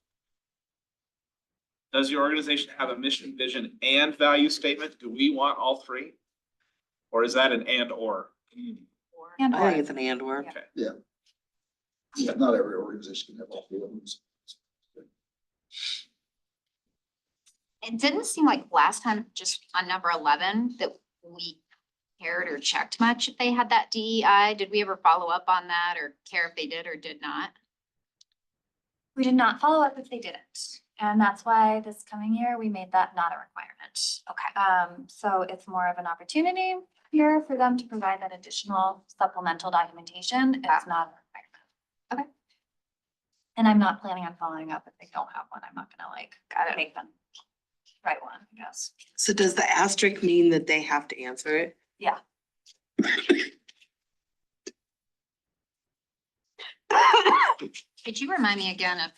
Does your organization have a mission, vision, and value statement? Do we want all 3? Or is that an and or? And I think it's an and/or. Okay. Yeah, not every organization can have all 3 of them. It didn't seem like last time, just on number 11, that we cared or checked much if they had that DEI. Did we ever follow up on that or care if they did or did not? We did not follow up if they didn't. And that's why this coming year, we made that not a requirement. Okay. So it's more of an opportunity here for them to provide that additional supplemental documentation. It's not a requirement. Okay. And I'm not planning on following up if they don't have one. I'm not gonna make them write one, I guess. So does the asterisk mean that they have to answer it? Yeah. Could you remind me again if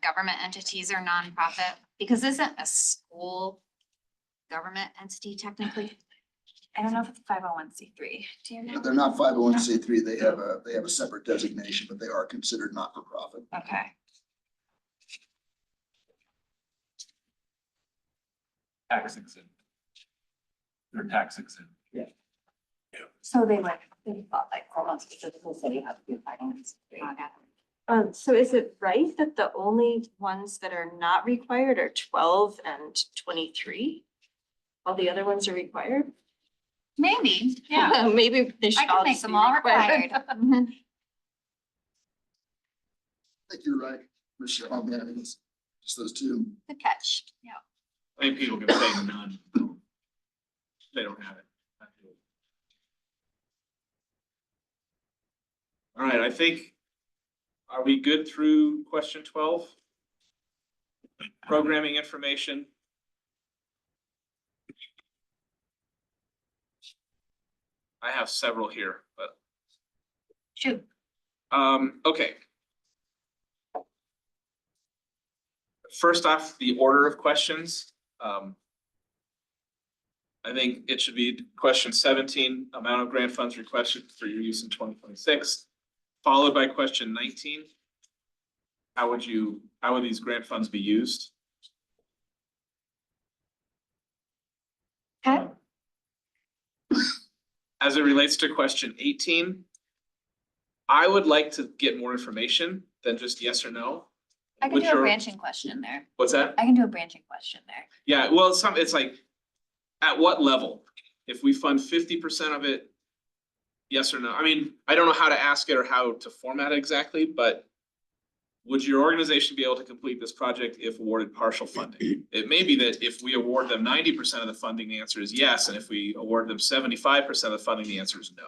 government entities are nonprofit? Because isn't a school government entity technically? I don't know if it's 501c3. Do you know? But they're not 501c3. They have a separate designation, but they are considered not-for-profit. Okay. Tax exempt. They're tax exempt. So they thought like Cornwall specifically said you have to be finance. So is it right that the only ones that are not required are 12 and 23? All the other ones are required? Maybe, yeah. Maybe they I should can all make just be them all required. required. I think you're right, Michelle. Yeah, it's just those two. Good catch, yeah. I think people can say none. They don't have it. All right, I think, are we good through question 12? Programming information. I have several here, but. Shoot. Okay. First off, the order of questions. I think it should be question 17, amount of grant funds requested for your use in 2026, followed by question 19. How would these grant funds be used? Okay. As it relates to question 18, I would like to get more information than just yes or no. I can Which do a are- branching question there. What's that? I can do a branching question there. Yeah, well, it's like, at what level? If we fund 50% of it, yes or no? I mean, I don't know how to ask it or how to format it exactly, but would your organization be able to complete this project if awarded partial funding? It may be that if we award them 90% of the funding, the answer is yes, and if we award them 75% of the funding, the answer is no.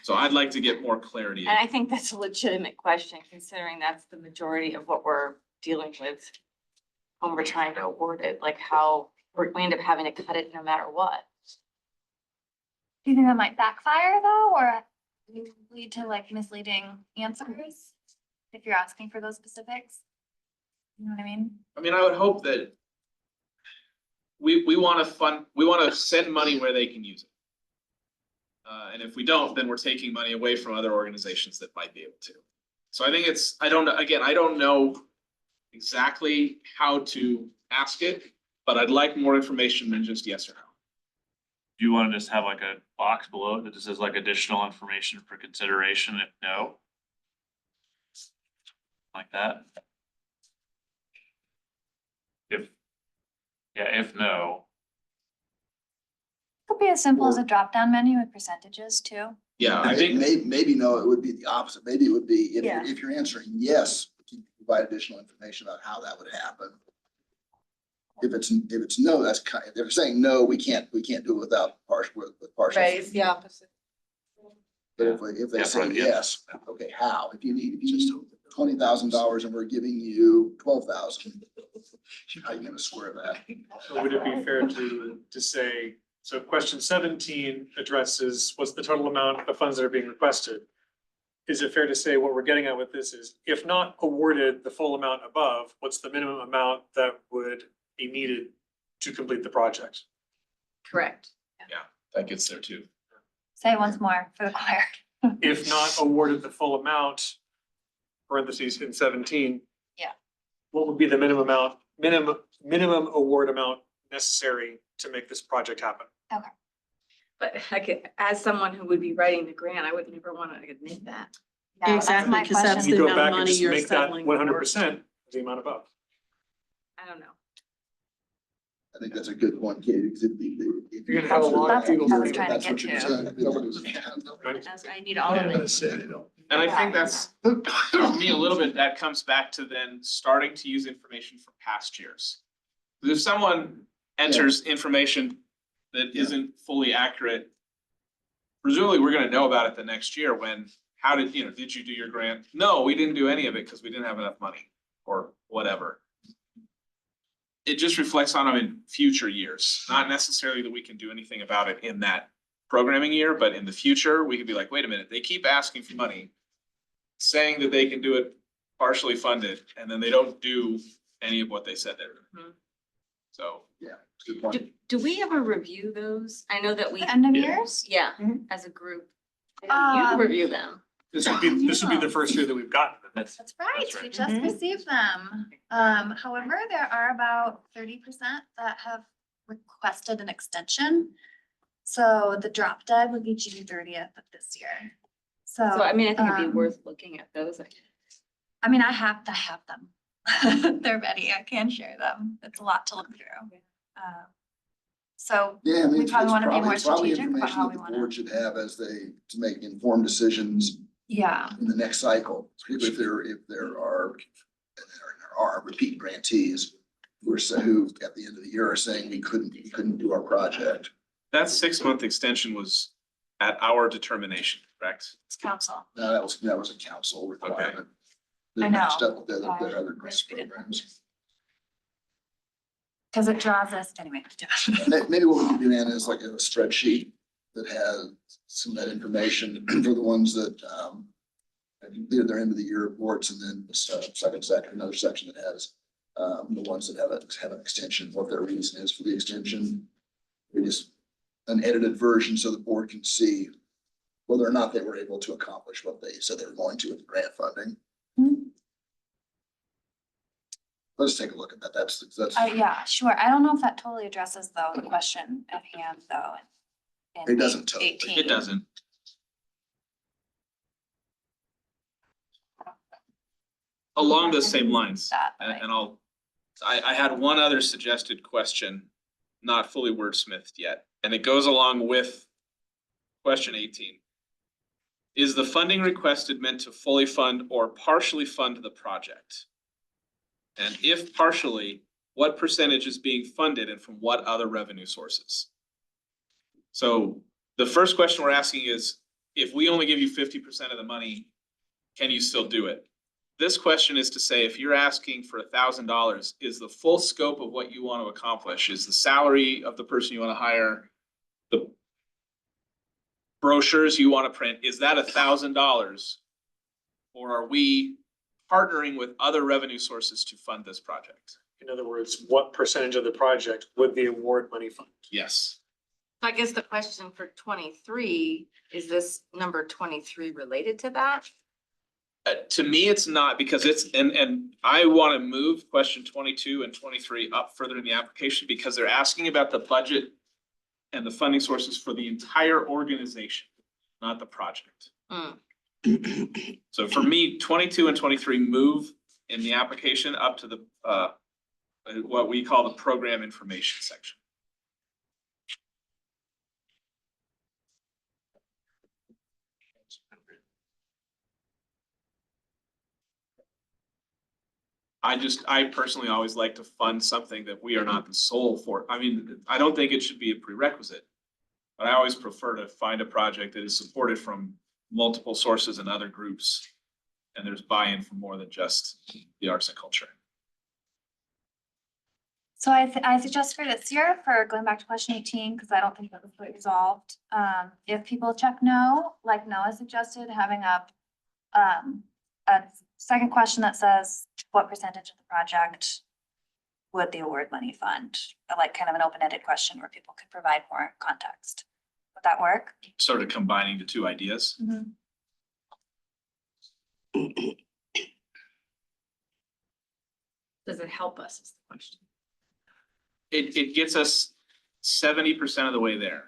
So I'd like to get more clarity. And I think that's a legitimate question, considering that's the majority of what we're dealing with when we're trying to award it, like how we end up having to cut it no matter what. Do you think that might backfire though, or lead to like misleading answers? If you're asking for those specifics? You know what I mean? I mean, I would hope that we want to send money where they can use it. And if we don't, then we're taking money away from other organizations that might be able to. So I think I don't know exactly how to ask it, but I'd like more information than just yes or no. Do you want to just have like a box below it that just says like additional information for consideration if no? Like that? If no, Could be as simple as a drop-down menu with percentages too. Yeah, I think Maybe no, it would be the opposite. Maybe it would be, Yeah. if you're answering yes, can you provide additional information about how that would happen? If it's no, that's kind, if they're saying no, we can't do it without partial. Right, it's the opposite. But if they Yeah, say right, yeah. yes, okay, how? If you need $20,000 and we're giving you 12,000, how are you gonna square that? So would it be fair to say, so question 17 addresses what's the total amount of funds that are being requested? Is it fair to say what we're getting at with this is, if not awarded the full amount above, what's the minimum amount that would be needed to complete the project? Correct. that gets there too. Say it once more for the choir. If not awarded the full amount, parentheses in 17. Yeah. What would be the minimum award amount necessary to make this project happen? But I could, as someone who would be writing the grant, I would never want to admit that. Yeah, that's Exactly, my 'cause that's question. You the go amount of back and money just you're make that settling for. 100% the amount above. I don't know. I think that's a good point, Katie, because if You're gonna have a lot of people That's what I was That's trying what to you're get saying. Right? I need all of it. And I think that's, for me, a little bit, that comes back to then starting to use information from past years. Because if someone enters information that isn't fully accurate, presumably we're gonna know about it the next year when, did you do your grant? No, we didn't do any of it because we didn't have enough money or whatever. It just reflects on them in future years, not necessarily that we can do anything about it in that programming year, but in the future, we could be like, wait a minute, they keep asking for money, saying that they can do it partially funded, and then they don't do any of what they said they were gonna do. So, Good point. Do we ever review those? I know that we, End of Yeah. years? yeah, Mhm. as a group. You Um, review them. This would be the first year that we've gotten them. That's, That's right, That's we right. just Mhm. received them. However, there are about 30% that have requested an extension. So the drop dead would be June 30th of this year. So. So I mean, I think it'd be um, worth looking at those. I mean, I have to have them. They're ready, I can share them. It's a lot to look through. So Yeah, I mean, we it's probably wanna be probably, more it's probably strategic about information how that we the wanna. board should have as they, to make informed decisions Yeah, in the next cycle, particularly if there are, and there are repeat grantees who at the end of the year are saying we couldn't do our project. That 6-month extension was at our determination, correct? it's council. No, that was a council requirement. I That matched know. up with their other grant programs. Cause it draws us, anyway. Maybe what we can do, Anna, is like a spreadsheet that has some of that information for the ones that have completed their end of the year reports, and then second section, another section that has the ones that have an extension, what their reason is for the extension. We just an edited version so the board can see whether or not they were able to accomplish what they said they were going to with the grant funding. Let's take a look at that. That's. Yeah, sure. I don't know if that totally addresses though, the question at hand though. in It doesn't totally. 18. It doesn't. Along those same lines, That, but and I had one other suggested question, not fully wordsmithed yet, and it goes along with question 18. Is the funding requested meant to fully fund or partially fund the project? And if partially, what percentage is being funded and from what other revenue sources? So the first question we're asking is, if we only give you 50% of the money, can you still do it? This question is to say, if you're asking for $1,000, is the full scope of what you want to accomplish, is the salary of the person you want to hire, the brochures you want to print, is that $1,000? Or are we partnering with other revenue sources to fund this project? In other words, what percentage of the project would the award money fund? Yes. I guess the question for 23, is this number 23 related to that? To me, it's not, because it's, and I want to move question 22 and 23 up further in the application because they're asking about the budget and the funding sources for the entire organization, not the project. So for me, 22 and 23 move in the application up to the what we call the program information section. I personally always like to fund something that we are not the sole for. I mean, I don't think it should be a prerequisite, but I always prefer to find a project that is supported from multiple sources and other groups. And there's buy-in from more than just the arts and culture. So I suggest for this year, for going back to question 18, because I don't think that was quite resolved. If people check no, like Noah suggested, having a second question that says, what percentage of the project would the award money fund? Like kind of an open-ended question where people could provide more context. Would that work? Sort of combining the two ideas. Does it help us is the question. It gets us 70% of the way there.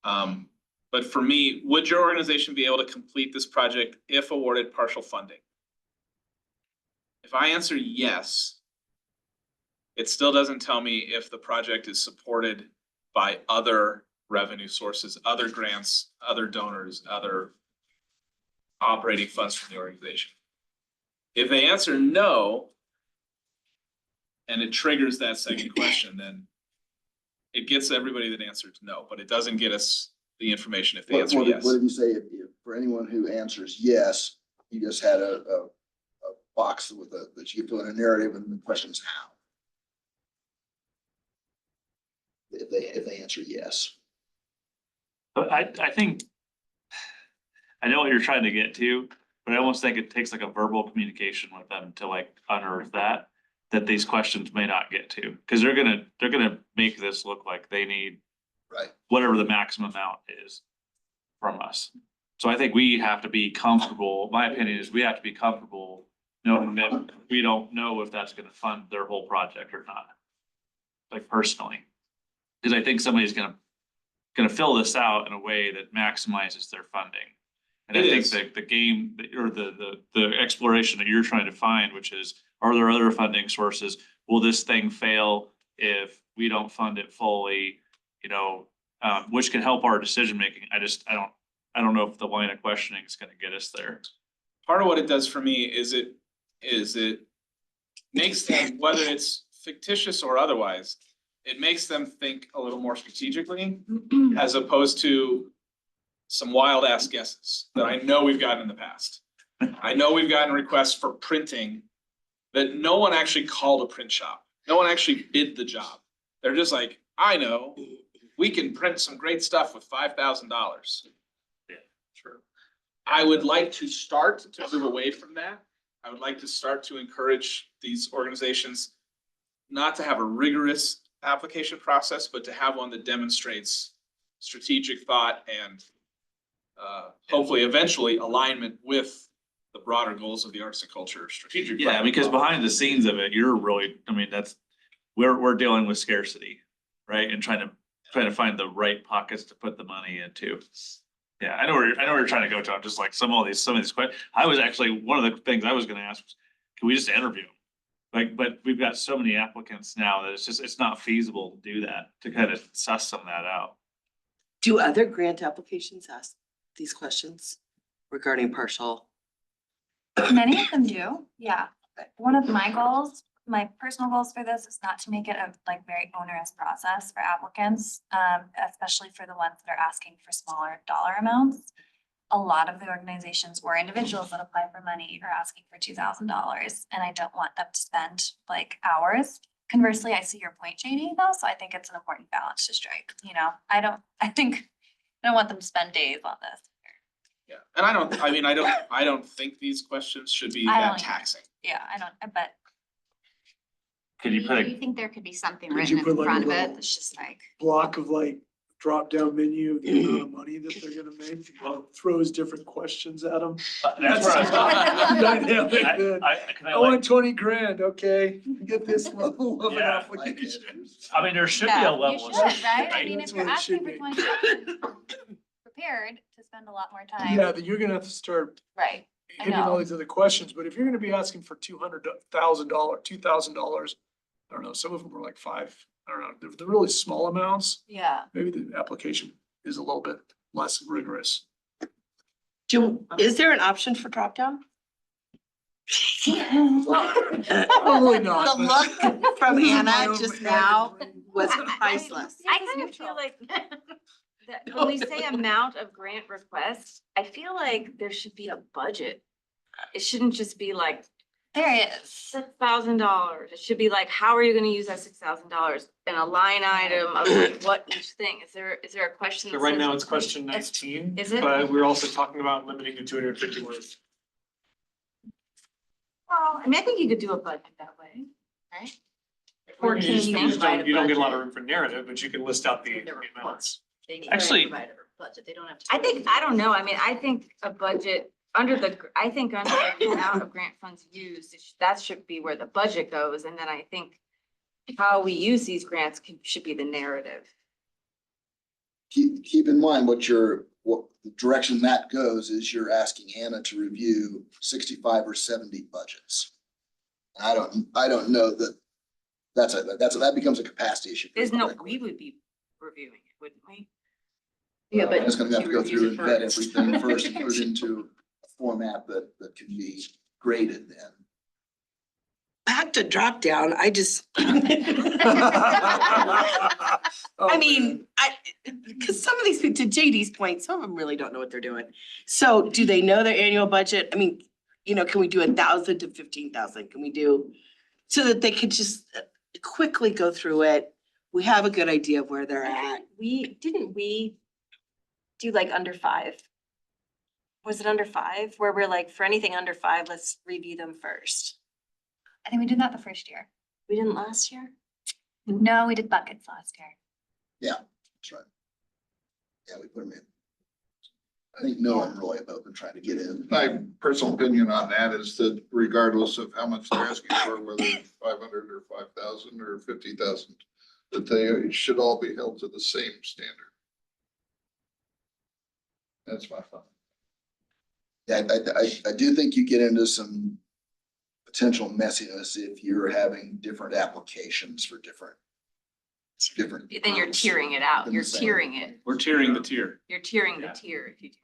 But for me, would your organization be able to complete this project if awarded partial funding? If I answer yes, it still doesn't tell me if the project is supported by other revenue sources, other grants, other donors, other operating funds from the organization. If they answer no, and it triggers that second question, then it gets everybody that answered no, but it doesn't get us the information if they answer yes. What did you say? If for anyone who answers yes, you just had a box with that you fill in a narrative, and the question is how. If they answer yes. But I think, I know what you're trying to get to, but I almost think it takes like a verbal communication with them to like unearth that. that these questions may not get to, because they're gonna make this look like they need Right. whatever the maximum amount is from us. So I think we have to be comfortable, my opinion is we have to be comfortable knowing that we don't know if that's gonna fund their whole project or not. Like personally, because I think somebody's gonna fill this out in a way that maximizes their funding. And I It think is. that the game or the exploration that you're trying to find, which is, are there other funding sources? Will this thing fail if we don't fund it fully? You know, which can help our decision making. I don't know if the line of questioning is gonna get us there. Part of what it does for me is it makes them, whether it's fictitious or otherwise, it makes them think a little more strategically as opposed to some wild ass guesses that I know we've gotten in the past. I know we've gotten requests for printing that no one actually called a print shop. No one actually bid the job. They're just like, I know, we can print some great stuff with $5,000. Yeah, sure. I would like to start to move away from that. I would like to start to encourage these organizations not to have a rigorous application process, but to have one that demonstrates strategic thought and hopefully eventually alignment with the broader goals of the arts and culture strategic. Yeah, plan. because behind the scenes of it, you're really, I mean, we're dealing with scarcity, right? And trying to find the right pockets to put the money into. Yeah, I know where you're trying to go, Tom, just like some of these questions. I was actually, one of the things I was gonna ask was, can we just interview them? Like, but we've got so many applicants now that it's not feasible to do that, to kind of suss some of that out. Do other grant applications ask these questions regarding partial? Many of them do, yeah. But one of my goals, my personal goals for this is not to make it a like very onerous process for applicants, especially for the ones that are asking for smaller dollar amounts. A lot of the organizations or individuals that apply for money are asking for $2,000, and I don't want them to spend like hours. Conversely, I see your point, JD, though, so I think it's an important balance to strike, you know, I don't want them to spend days on this. Yeah, and I don't think these questions should be I that don't either. taxing. Yeah, but Could you put Do you think there could be something Could written you in put like a front of it little that's just like, block of like drop-down menu of the amount of money that they're gonna make, throws different questions at them. That's where I was going. Dynamic then. Can I I want 20 grand, okay, get this level of an Yeah, application. I mean, there should be a yeah, level. you of should, service, right? I mean, That's if you're what it asking should for be. 20, prepared to spend a lot more time. Yeah, then you're gonna have to start Right, I hitting all know. these other questions, but if you're gonna be asking for $2,000, I don't know, some of them were like five, I don't know, the really small amounts, Yeah. maybe the application is a little bit less rigorous. Is there an option for drop down? Probably not. The but- look from This is my Anna own just bad now brain. was priceless. I kind of feel like that when we say amount of grant requests, I feel like there should be a budget. It shouldn't just be like There it is. $6,000. It should be like, how are you gonna use that $6,000 and a line item of like what each thing? Is there a question? So that right says- now it's question 19. Is it? But we're also talking about limiting to 250 words. Well, I mean, I think you could do a budget that way, right? Or You can just- you you just write don't- a you don't get a lot of budget? room for narrative, but you can list out the In the report. amounts. They need Actually- to provide a budget, they don't have to. I don't know. I mean, I think a budget under the amount of grant funds used, that should be where the budget goes. And then I think how we use these grants should be the narrative. Keep in mind what the direction that goes is you're asking Anna to review 65 or 70 budgets. I don't know that that becomes a capacity issue. pretty There's no, quickly. we would be reviewing it, wouldn't we? Yeah, but. I'm just gonna have to go she through and vet reviews it everything first and put it into a format that can be graded then. Back to drop down, I just. Oh, I mean, because some of these, to JD's point, some of them really don't know what they're doing. So do they know their annual budget? I mean, can we do 1,000 to 15,000? Can we do, so that they could just quickly go through it? We have a good idea of where they're at. Didn't we do like under 5? Was it under 5 where we're like, for anything under 5, let's review them first? I think we did that the first year. We didn't last year? No, we did buckets last year. Yeah, that's right. Yeah, we put them in. I think Noah and Roy have both been trying to get in. My personal opinion on that is that regardless of how much they're asking for, whether it's 500 or 5,000 or 50,000, that they should all be held to the same standard. That's my thought. Yeah, I do think you get into some potential messiness if you're having different applications for different. Then you're tiering it out. You're tiering it. We're tiering the tier. You're tiering the tier if you do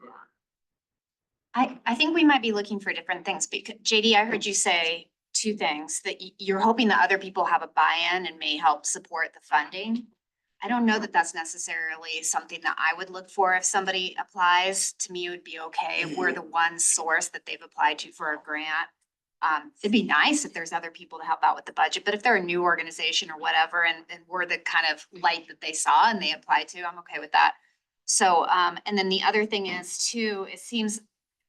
that. I think we might be looking for different things because JD, I heard you say two things, that you're hoping that other people have a buy-in and may help support the funding. I don't know that that's necessarily something that I would look for if somebody applies. To me, it would be okay if we're the one source that they've applied to for a grant. It'd be nice if there's other people to help out with the budget, but if they're a new organization or whatever, and we're the kind of light that they saw and they applied to, I'm okay with that. So, and then the other thing is too, it seems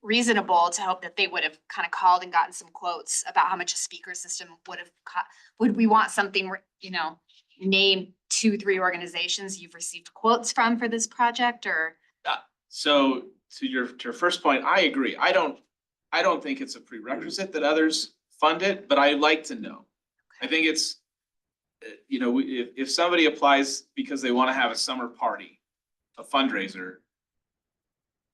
reasonable to hope that they would have kind of called and gotten some quotes about how much a speaker system would have would we want something, name 2-3 organizations you've received quotes from for this project, or? So to your first point, I agree. I don't think it's a prerequisite that others fund it, but I like to know. I think it's, if somebody applies because they want to have a summer party, a fundraiser,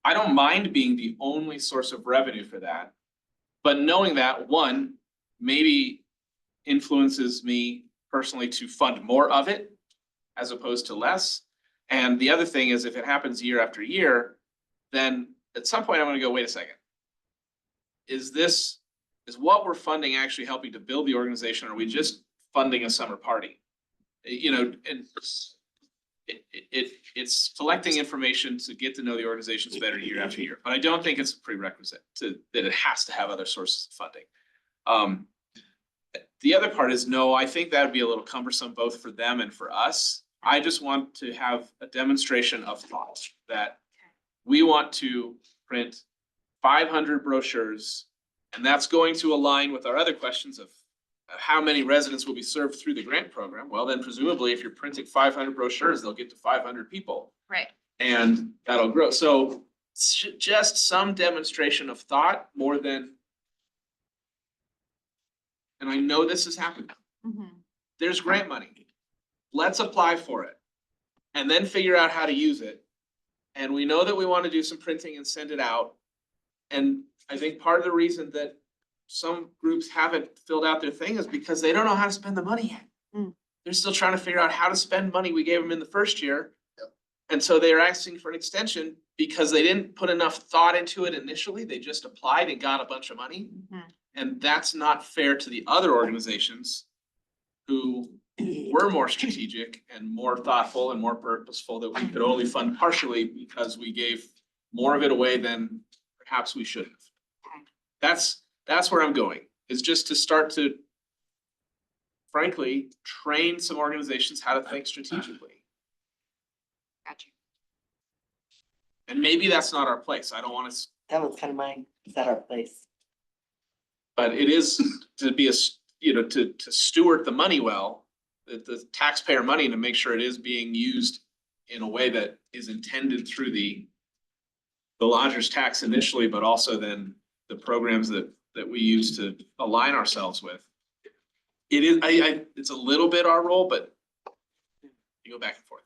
I don't mind being the only source of revenue for that. But knowing that, one, maybe influences me personally to fund more of it as opposed to less. And the other thing is, if it happens year after year, then at some point I'm gonna go, wait a second. Is what we're funding actually helping to build the organization? Or are we just funding a summer party? And it's collecting information to get to know the organizations better year after year. But I don't think it's a prerequisite that it has to have other sources of funding. The other part is, no, I think that would be a little cumbersome both for them and for us. I just want to have a demonstration of thought that we want to print 500 brochures, and that's going to align with our other questions of how many residents will be served through the grant program. Well, then presumably if you're printing 500 brochures, they'll get to 500 people. Right. And that'll grow. So just some demonstration of thought more than, and I know this has happened. There's grant money. Let's apply for it and then figure out how to use it. And we know that we want to do some printing and send it out. And I think part of the reason that some groups haven't filled out their thing is because they don't know how to spend the money yet. They're still trying to figure out how to spend money we gave them in the first year. And so they're asking for an extension because they didn't put enough thought into it initially. They just applied and got a bunch of money. And that's not fair to the other organizations who were more strategic and more thoughtful and more purposeful, that we could only fund partially because we gave more of it away than perhaps we should have. That's where I'm going, is just to start to, frankly, train some organizations how to think strategically. Gotcha. And maybe that's not our place. I don't want to. That was kind of mine. Is that our place? But it is to be to steward the money well, the taxpayer money, to make sure it is being used in a way that is intended through the lodger's tax initially, but also then the programs that we use to align ourselves with. It is, it's a little bit our role, but you go back and forth.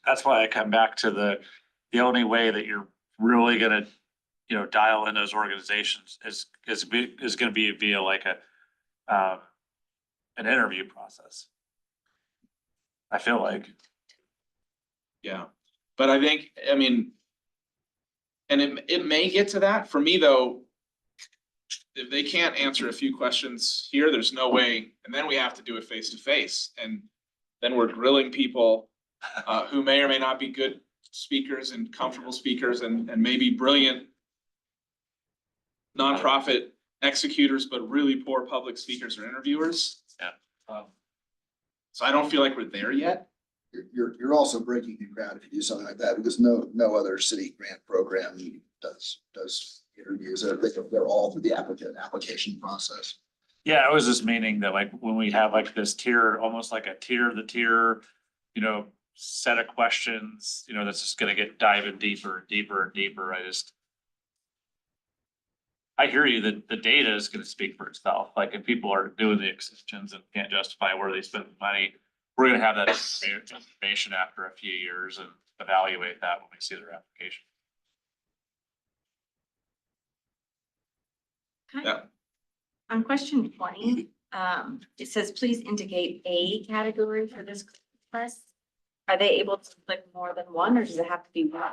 That's why I come back to the only way that you're really gonna, dial in those organizations is gonna be via like an interview process. I feel like. Yeah, but I think, and it may get to that. For me though, if they can't answer a few questions here, there's no way, and then we have to do it face to face. And then we're grilling people who may or may not be good speakers and comfortable speakers and maybe brilliant nonprofit executors, but really poor public speakers or interviewers. Yeah. So I don't feel like we're there yet. You're also breaking new ground if you do something like that, because no other city grant program does interviews. They're all through the application process. Yeah, I was just meaning that like when we have like this tier, almost like a tier, you know, set of questions, you know, that's just gonna get diving deeper, and deeper and deeper. I hear you that the data is gonna speak for itself. Like if people are doing the extensions and can't justify where they spend the money, we're gonna have that information after a few years and evaluate that when we see their application. Yeah. On question 20, it says, please indicate a category for this class. Are they able to click more than one, or does it have to be one?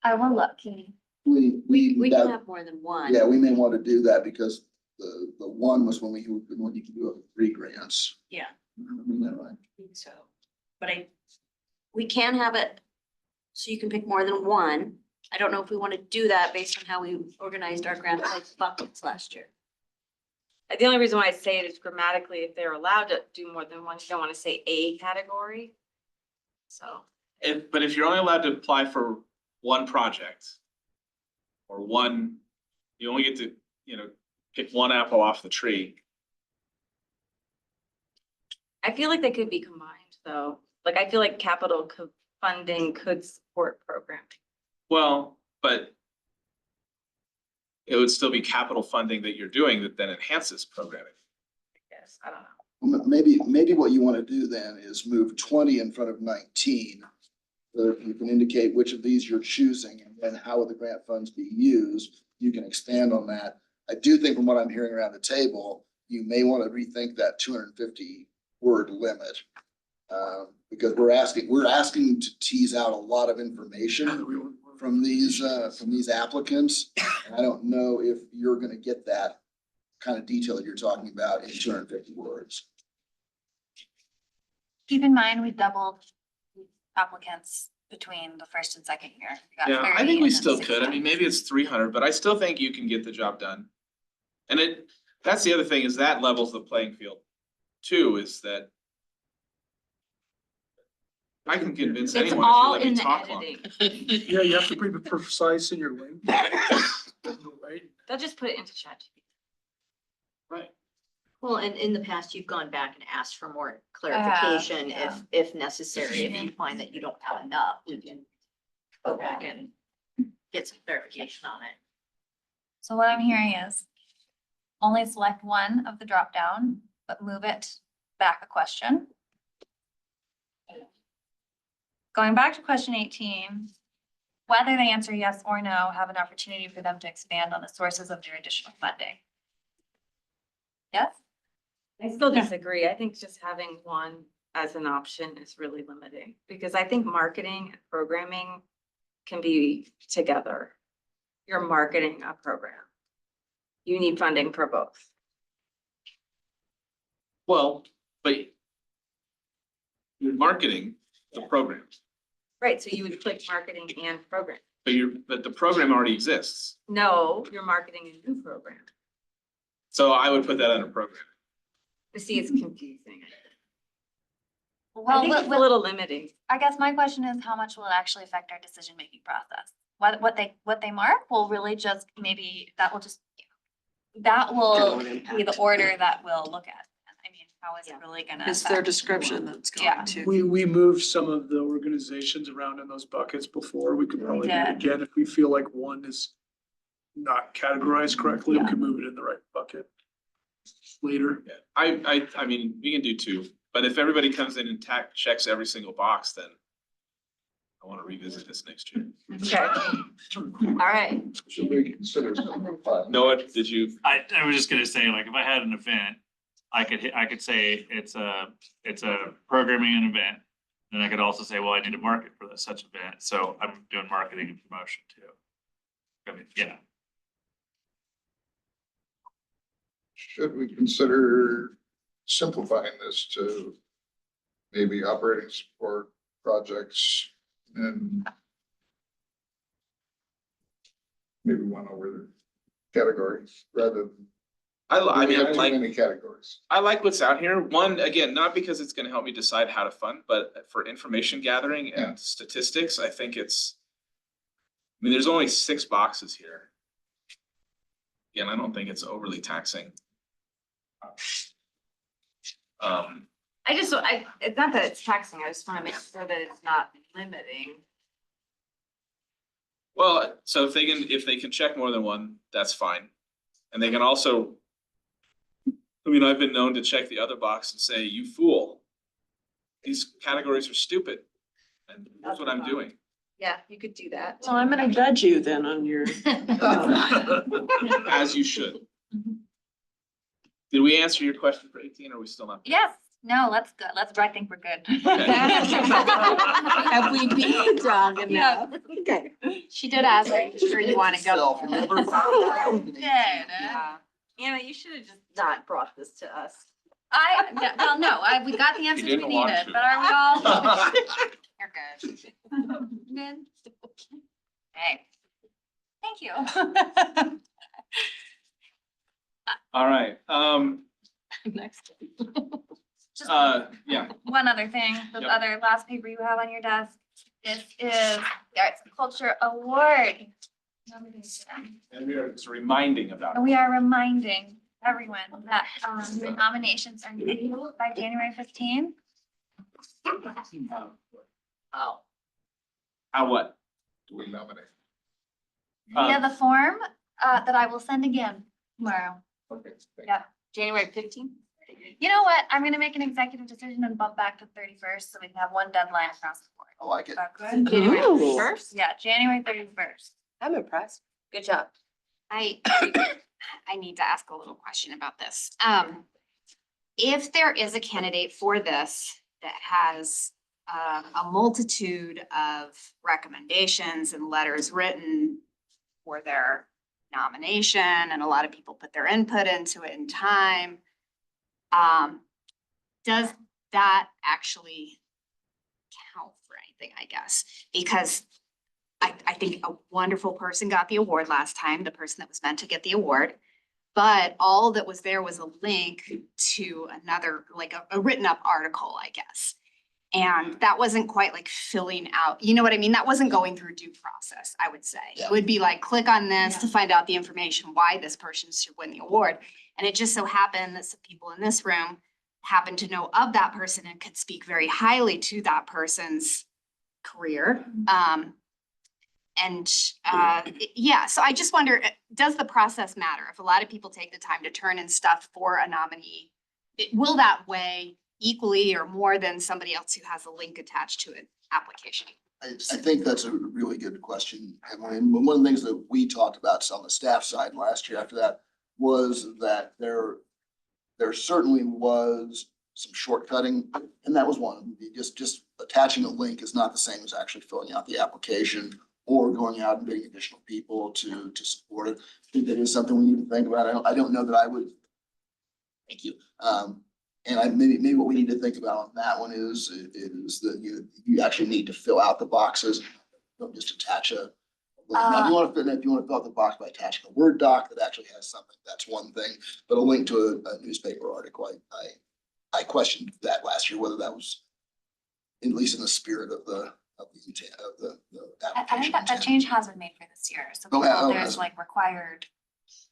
I will look, can you? We that- can have more than one. Yeah, we may want to do that because the one was when you could do up to 3 grants. Yeah. Isn't that right? So, But we can have it so you can pick more than one. I don't know if we want to do that based on how we organized our grant buckets last year. The only reason why I say it is grammatically, if they're allowed to do more than one, you don't want to say a category. So, But if you're only allowed to apply for one project or one, you only get to, you know, pick one apple off the tree. I feel like they could be combined though. Like I feel like funding could support programming. Well, but it would still be capital funding that you're doing that then enhances programming. Yes, I don't know. Maybe what you want to do then is move 20 in front of 19. So you can indicate which of these you're choosing and then how would the grant funds be used. You can expand on that. I do think from what I'm hearing around the table, you may want to rethink that 250 word limit. Because we're asking to tease out a lot of information from these applicants. And I don't know if you're gonna get that kind of detail that you're talking about in 250 words. Keep in mind, we doubled applicants between the first and second year. We got Yeah, I 30 think we and then still could. I 60. mean, maybe it's 300, but I still think you can get the job done. And that's the other thing is that levels the playing field too, is that I can convince It's anyone if you all let me in the talk long. editing. Yeah, you have to be precise in your language. Right? They'll just put it into ChatGPT. Right. well, and in the past, you've gone back and asked for more clarification yeah. if necessary. If you find that you don't have enough, we can go back and get some clarification on it. So what I'm hearing is only select one of the drop down, but move it back a question. Going back to question 18, whether they answer yes or no, have an opportunity for them to expand on the sources of their additional funding. Yes? I still disagree. I think just having one as an option is really limiting because I think marketing and programming can be together. You're marketing a program. You need funding for both. Well, but you're marketing the program, Right, so you would click marketing and program. but the program already exists. No, you're marketing a new program. So I would put that under program. You see, it's confusing. I Well, think it's a little limiting. I guess my question is, how much will it actually affect our decision-making process? What they mark will really just, maybe that will be the order that we'll look at. I mean, how is it really gonna It's their affect? description that's Yeah. going to. We moved some of the organizations around in those buckets before. We could probably do it Yeah. again if we feel like one is not categorized correctly. We can move it in the right bucket later. Yeah, I mean, we can do 2, but if everybody comes in and checks every single box, then I want to revisit this next year. Okay, all right. Should we consider number 5? Noah, did you? I was just gonna say, like, if I had an event, I could say it's a programming and event. Then I could also say, well, I need to market for such event, so I'm doing marketing and promotion too. I mean, yeah, Should we consider simplifying this to maybe operating support projects and maybe one over the category rather than. I mean, have I too like. many categories. I like what's out here. One, again, not because it's gonna help me decide how to fund, but for information gathering and statistics, I think it's. I mean, there's only 6 boxes here. Again, I don't think it's overly taxing. It's not that it's taxing, I just wanna make sure that it's not limiting. Well, so if they can check more than one, that's fine. And they can also, I mean, I've been known to check the other box and say, you fool. These categories are stupid. And that's what I'm doing. Yeah, you could do that. Well, I'm gonna judge you then on your. As you should. Did we answer your question for 18 or are we still not? Yes, no, let's go. I think we're good. Have we been strong enough? Okay. She did ask, are you sure you want to go? Self, remember? Yeah. Anna, you should have just not brought this to us. We got the answers we didn't want needed, to. but are we all? You're good. Good. Hey, thank you. All right, Next. Just yeah, one other thing, the Yep. other last paper you have on your desk. This is the Arts and Culture Award nomination. and we are just reminding about And it. we are reminding everyone that the nominations are due by January 15th. Oh. How what? Do we nominate? Via the form that I will send again tomorrow. Okay. thank Yeah. January 15th? You know what? I'm gonna make an executive decision and bump back to 31st so we can have one deadline across the board. I like it. Is that good? January Ooh. 1st? Yeah, January 31st. I'm impressed. Good job. I need to ask a little question about this. If there is a candidate for this that has a multitude of recommendations and letters written for their nomination, and a lot of people put their input into it in time, does that actually count for anything, I guess? Because I think a wonderful person got the award last time, the person that was meant to get the award. But all that was there was a link to another, like a written up article, I guess. And that wasn't quite like filling out, you know what I mean? That wasn't going through due process, I would say. Yeah. It would be like, click on this to find out the information, why this person should win the award. And it just so happened that some people in this room happened to know of that person and could speak very highly to that person's career. Yeah, so I just wonder, does the process matter? If a lot of people take the time to turn in stuff for a nominee, will that weigh equally or more than somebody else who has a link attached to an application? I think that's a really good question, Emily. And one of the things that we talked about on the staff side last year after that was that there certainly was some shortcutting, and that was one of them. Just attaching a link is not the same as actually filling out the application or going out and getting additional people to support it. I think that is something we need to think about. I don't know that I would. Thank you. And maybe what we need to think about on that one is that you actually need to fill out the boxes. Don't just attach a. Now, if you want to fill out the box by attaching a Word doc that actually has something, that's one thing. But a link to a newspaper article, I questioned that last year, whether that was at least in the spirit of the intent of the I application. think that change has been made for this year, so Oh, people, has there's it? like required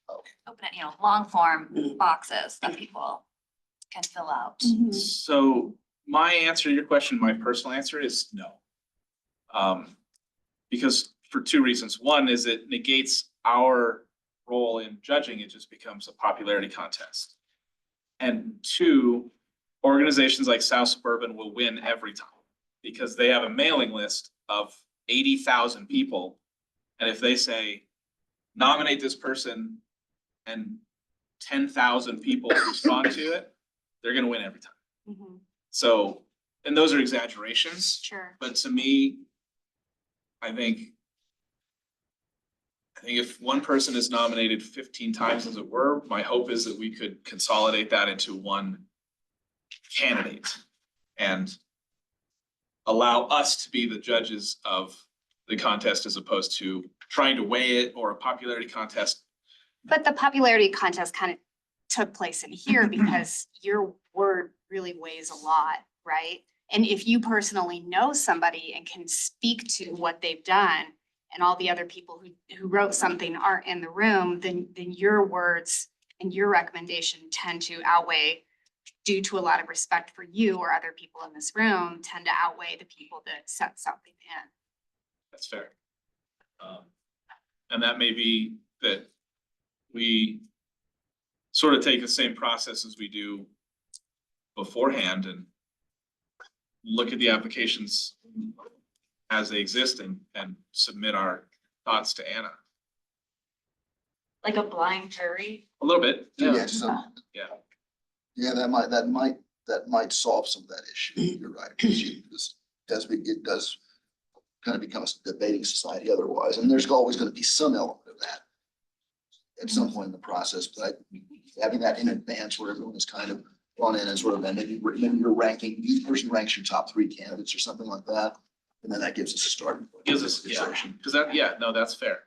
Okay. open it, long form boxes that people can fill out. So my answer to your question, my personal answer is no. Because for two reasons. One is it negates our role in judging. It just becomes a popularity contest. And two, organizations like South Suburban will win every time because they have a mailing list of 80,000 people. And if they say, nominate this person and 10,000 people respond to it, they're gonna win every time. So, and those are exaggerations, Sure. but to me, I think if one person is nominated 15 times, as it were, my hope is that we could consolidate that into one candidate and allow us to be the judges of the contest as opposed to trying to weigh it or a popularity contest. But the popularity contest kind of took place in here because your word really weighs a lot, right? And if you personally know somebody and can speak to what they've done and all the other people who wrote something aren't in the room, then your words and your recommendation tend to outweigh, due to a lot of respect for you or other people in this room, tend to outweigh the people that set something in. That's fair. And that may be that we sort of take the same process as we do beforehand and look at the applications as they exist and submit our thoughts to Anna. Like a blind jury. A little bit, Yeah, yeah, just, yeah. yeah, that might solve some of that issue. You're right. It does kind of become a debating society otherwise, and there's always gonna be some element of that at some point in the process, but having that in advance where everyone is kind of gone in and sort of, and maybe you're ranking, each person ranks your top 3 candidates or something like that. And then that gives us a starting point. Gives us, yeah, because that, yeah, no, that's fair.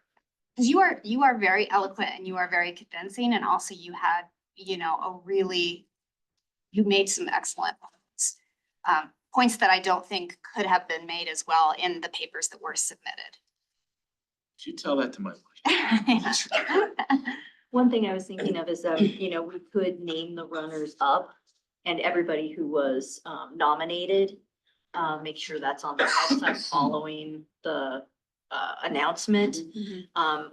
Because you are very eloquent and you are very convincing, and also you had, you know, you made some excellent points. Points that I don't think could have been made as well in the papers that were submitted. Did you tell that to my wife? One thing I was thinking of is, you know, we could name the runners up and everybody who was nominated, make sure that's on the website following the announcement.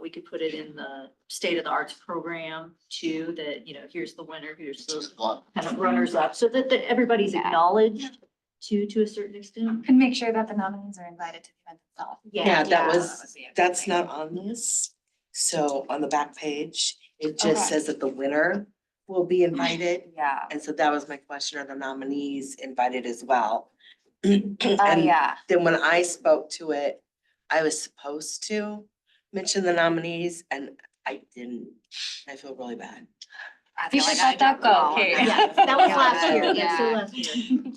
We could put it in the State of the Arts program too, that, you know, here's the winner, here's the kind of runners up, so that everybody's acknowledged to a certain extent. Can make sure that the nominees are invited to the event itself. Yeah, that was, that's not on this. So on the back page, it just Okay. says that the winner will be invited. Yeah. And so that was my question, are the nominees invited as well? Yeah. Then when I spoke to it, I was supposed to mention the nominees and I didn't. I feel really bad. I You feel should like I let that dropped the go, ball on Kate. that. Yeah, that was Yeah, last year, yeah. that's still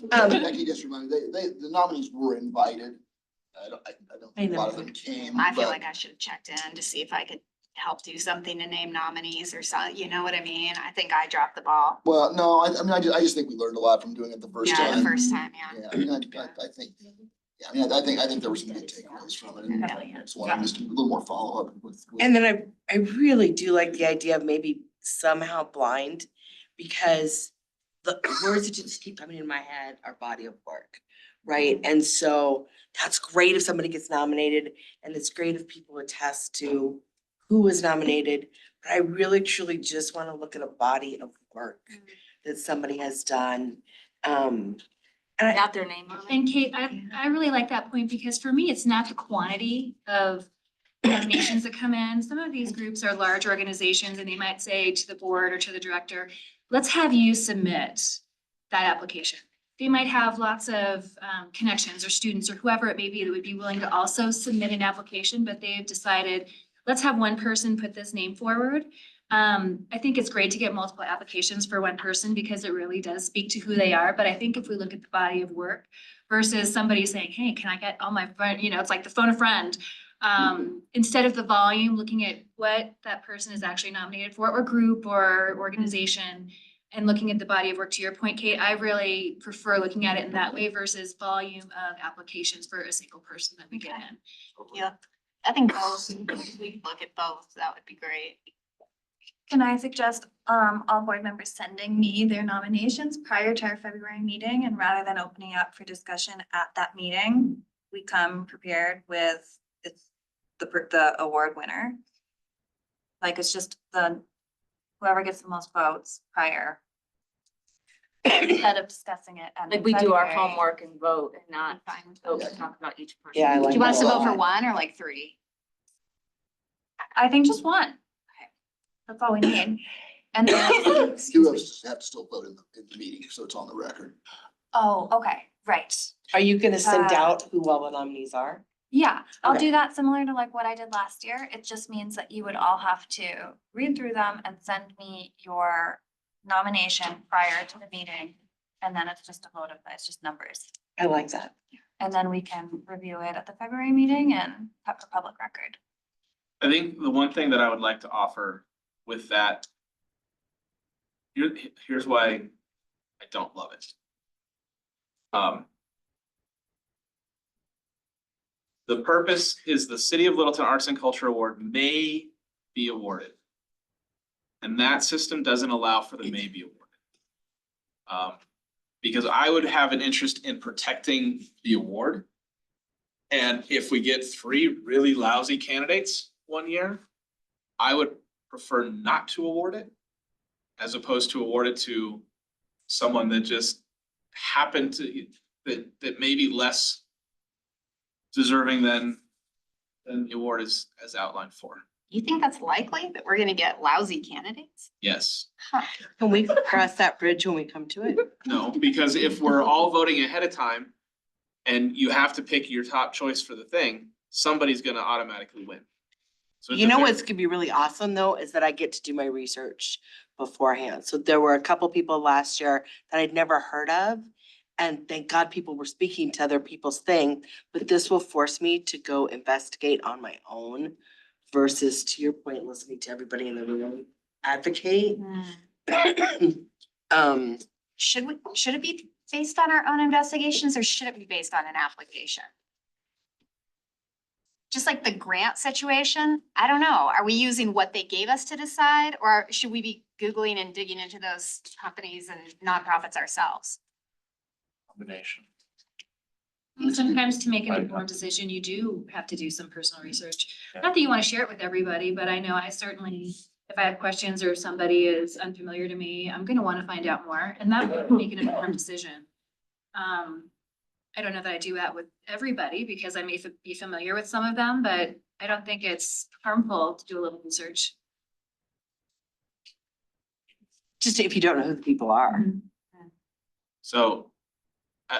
last year. Becky just reminded, the nominees were invited. I don't think a lot of them came, I feel but- like I should have checked in to see if I could help do something to name nominees or something, you know what I mean? I think I dropped the ball. Well, no, I mean, I just think we learned a lot from doing it the first Yeah, time. the first time, yeah. Yeah, I mean, I think, yeah, I mean, I think there were some good takeaways from it. And Yeah. I just wanted just a little more follow-up with. And then I really do like the idea of maybe somehow blind, because the words that just keep coming in my head are body of work, right? And so that's great if somebody gets nominated, and it's great if people attest to who was nominated. But I really truly just want to look at a body of work that somebody has done. And I, Not their name on it. And Kate, I really like that point, because for me, it's not the quantity of nominations that come in. Some of these groups are large organizations and they might say to the board or to the director, let's have you submit that application. They might have lots of connections or students or whoever it may be that would be willing to also submit an application, but they've decided, let's have one person put this name forward. I think it's great to get multiple applications for one person because it really does speak to who they are. But I think if we look at the body of work versus somebody saying, hey, can I get all my friend, you know, it's like the phone a friend. Instead of the volume, looking at what that person is actually nominated for, or group or organization, and looking at the body of work. To your point, Kate, I really prefer looking at it in that way versus volume of applications for a single person that we get in. Yeah, I think both, if we could look at both, that would be great. Can I suggest all board members sending me their nominations prior to our February meeting, and rather than opening up for discussion at that meeting, we come prepared with the award winner. Like, it's just whoever gets the most votes prior. Instead of discussing it. at Like we do our February. homework and vote and not Fine with vote that. to talk about each person. Yeah, I Do like you want us to that a vote for lot. one or like 3? I think just one. That's all we need. And then, You have to still vote in the meeting, so it's on the record. oh, okay, right. are you gonna send Uh, out who all the nominees are? Yeah, I'll Okay. do that similar to like what I did last year. It just means that you would all have to read through them and send me your nomination prior to the meeting. And then it's just a vote of, it's just numbers. I like that. And then we can review it at the February meeting and cut for public record. I think the one thing that I would like to offer with that, here's why I don't love it. The purpose is the City of Littleton Arts and Culture Award may be awarded. And that system doesn't allow for the may be awarded. Because I would have an interest in protecting the award. And if we get 3 really lousy candidates one year, I would prefer not to award it as opposed to award it to someone that just happened to, that may be less deserving than the award is as outlined for. You think that's likely that we're gonna get lousy candidates? Yes. Can we cross that bridge when we come to it? No, because if we're all voting ahead of time and you have to pick your top choice for the thing, somebody's gonna automatically win. So it's You a know very- what's gonna be really awesome though, is that I get to do my research beforehand. So there were a couple people last year that I'd never heard of. And thank God people were speaking to other people's thing, but this will force me to go investigate on my own versus, to your point, listening to everybody in the room advocate. Should it be based on our own investigations or should it be based on an application? Just like the grant situation, I don't know. Are we using what they gave us to decide? Or should we be Googling and digging into those companies and nonprofits ourselves? Combination. Sometimes to make an informed decision, you do have to do some personal research. Not that you want to share it with everybody, but I know I certainly, if I have questions or if somebody is unfamiliar to me, I'm gonna want to find out more and that would make an informed decision. I don't know that I do that with everybody because I may be familiar with some of them, but I don't think it's harmful to do a little research. Just if you don't know who the people are. So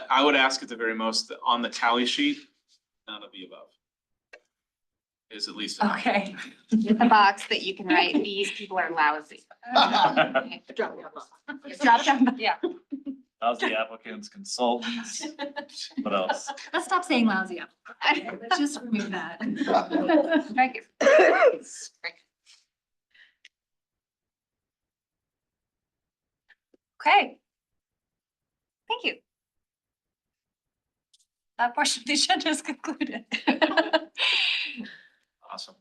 I would ask at the very most that on the tally sheet, none of the above. Is at least. Okay. With a box that you can write, these people are lousy. Drop down box. Drop down, yeah. Lousy applicants, consultants, what else? Let's stop saying lousy. Let's just remove that. Thank you. Okay. Thank you. That portion of the agenda is concluded. Awesome.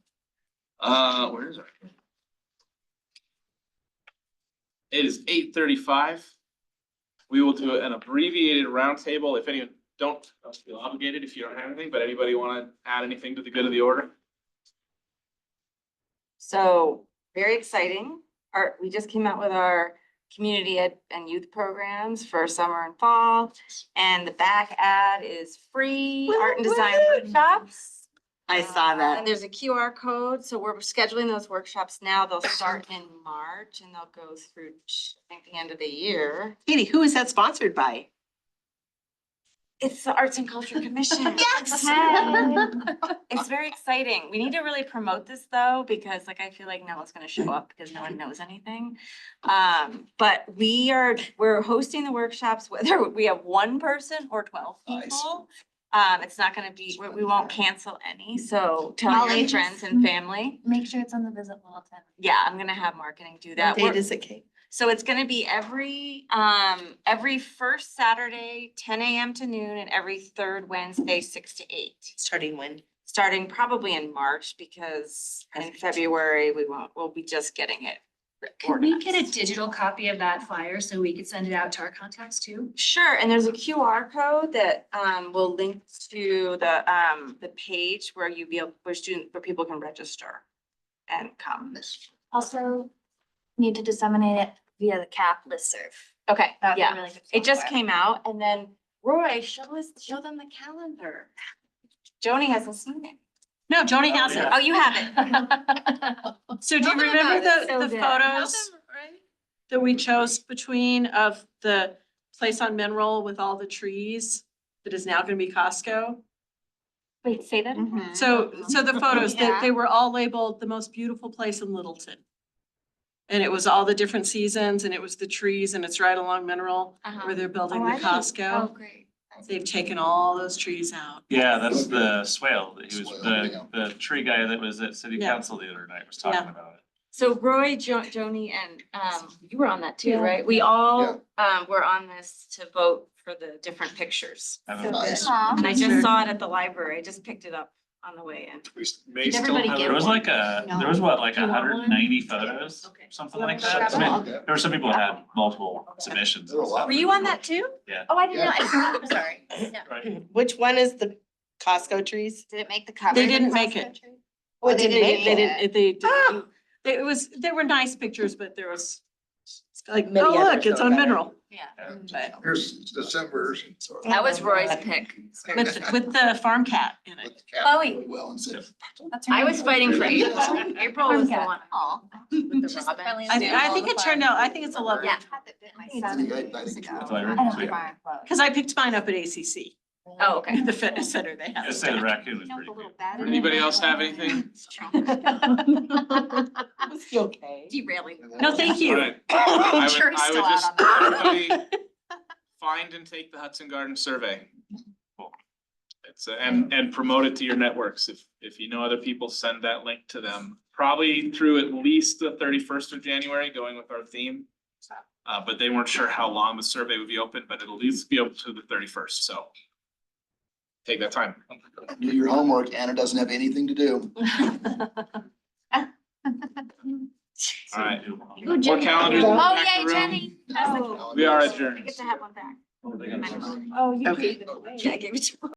Where is it? It is 8:35. We will do an abbreviated roundtable. If anyone, don't feel obligated if you don't have anything, but anybody want to add anything to the good of the order? So very exciting. We just came out with our community ed and youth programs for summer and fall. And the back ad is free art and design workshops. I saw that. And there's a QR code. So we're scheduling those workshops now. They'll start in March and they'll go through, I think, the end of the year. Katie, who is that sponsored by? It's the Arts and Culture Commission. Yes. It's very exciting. We need to really promote this though, because like, I feel like no one's gonna show up because no one knows anything. But we're hosting the workshops, whether we have 1 person or 12 Nice. people. It's not gonna be, we won't cancel any, so tell All your ages. friends and family. Make sure it's on the visit Littleton. Yeah, I'm gonna have marketing do that. What date is it, Kate? So it's gonna be every first Saturday, 10 a.m. to noon, and every third Wednesday, 6 to 8. Starting when? Starting probably in March, because in February, we'll be just getting it. Can we get a organized. digital copy of that flyer so we could send it out to our contacts too? Sure, and there's a QR code that will link to the page where where people can register and come. Also need to disseminate it via the CAP listserv. Okay, That would be yeah. really good. It just software. came out, and then Roy, show them the calendar. Joni hasn't seen it. No, Joni has it. Oh, you have it. So do you Tell them remember about it. the So good. photos that we chose between of the place on Mineral with all the trees that is now gonna be Costco? Wait, say that. So the photos, Yeah. they were all labeled the most beautiful place in Littleton. And it was all the different seasons and it was the trees and it's right along Mineral where they're building the Oh, Costco. great. They've taken all those trees out. Yeah, that's the swale that he was, Swale, the tree guy that was at city Yeah. council the other night was talking Yeah. about it. So Roy, Joni, and you were on that too, right? We all were on this to vote for the different pictures. I don't know. Nice. Aw. And I just saw it at the library. I just picked it up on the way in. We may Did still everybody have. get There was one? like there No. was what, like Do you want one? 190 photos, Okay. something You like want me to that. grab I mean, them? there were some people that had multiple submissions. There were a lot. Were you on that too? Oh, I didn't know. I'm sorry. No. Right. Which one is the Costco trees? Did it make the cover? They of the didn't make it. cross country? Oh, it they didn't make They it. didn't, they Ah. didn't, there were nice pictures, but there was like, Many oh, others look, it's though, on better. mineral. Yeah. But Here's December. That was Roy's pick. with the farm cat in it. With the cat Chloe. really well and said, That's I right. was fighting for April. April was the one. Aw. With the She's robin. friendly as I think it turned out, I think it's a lovely, Yeah. Had that bit my son years ago. That's why I don't sweet. buy clothes. because I picked mine up at ACC, Oh, okay. the fitness center they have. Just say the raccoon was You know, pretty the little cute. bat in Anybody it. else have anything? Was he okay? Derailing. No, thank All you. right. I'm sure I he's would still out just, on that. everybody find and take the Hudson Garden survey. It's, and promote it to your networks. If you know other people, send that link to them. Probably through at least the 31st of January, going with our theme. But they weren't sure how long the survey would be open, but it'll at least be open to the 31st, so. Take that time. Do your homework. Anna doesn't have anything to do. All right. Ooh, More Jenny. calendars. Oh, back yay, to room. Jenny. Oh. We are I adjourned. get to have one back. Oh, they got- Oh, you Okay. gave it away. Yeah, I gave it to her.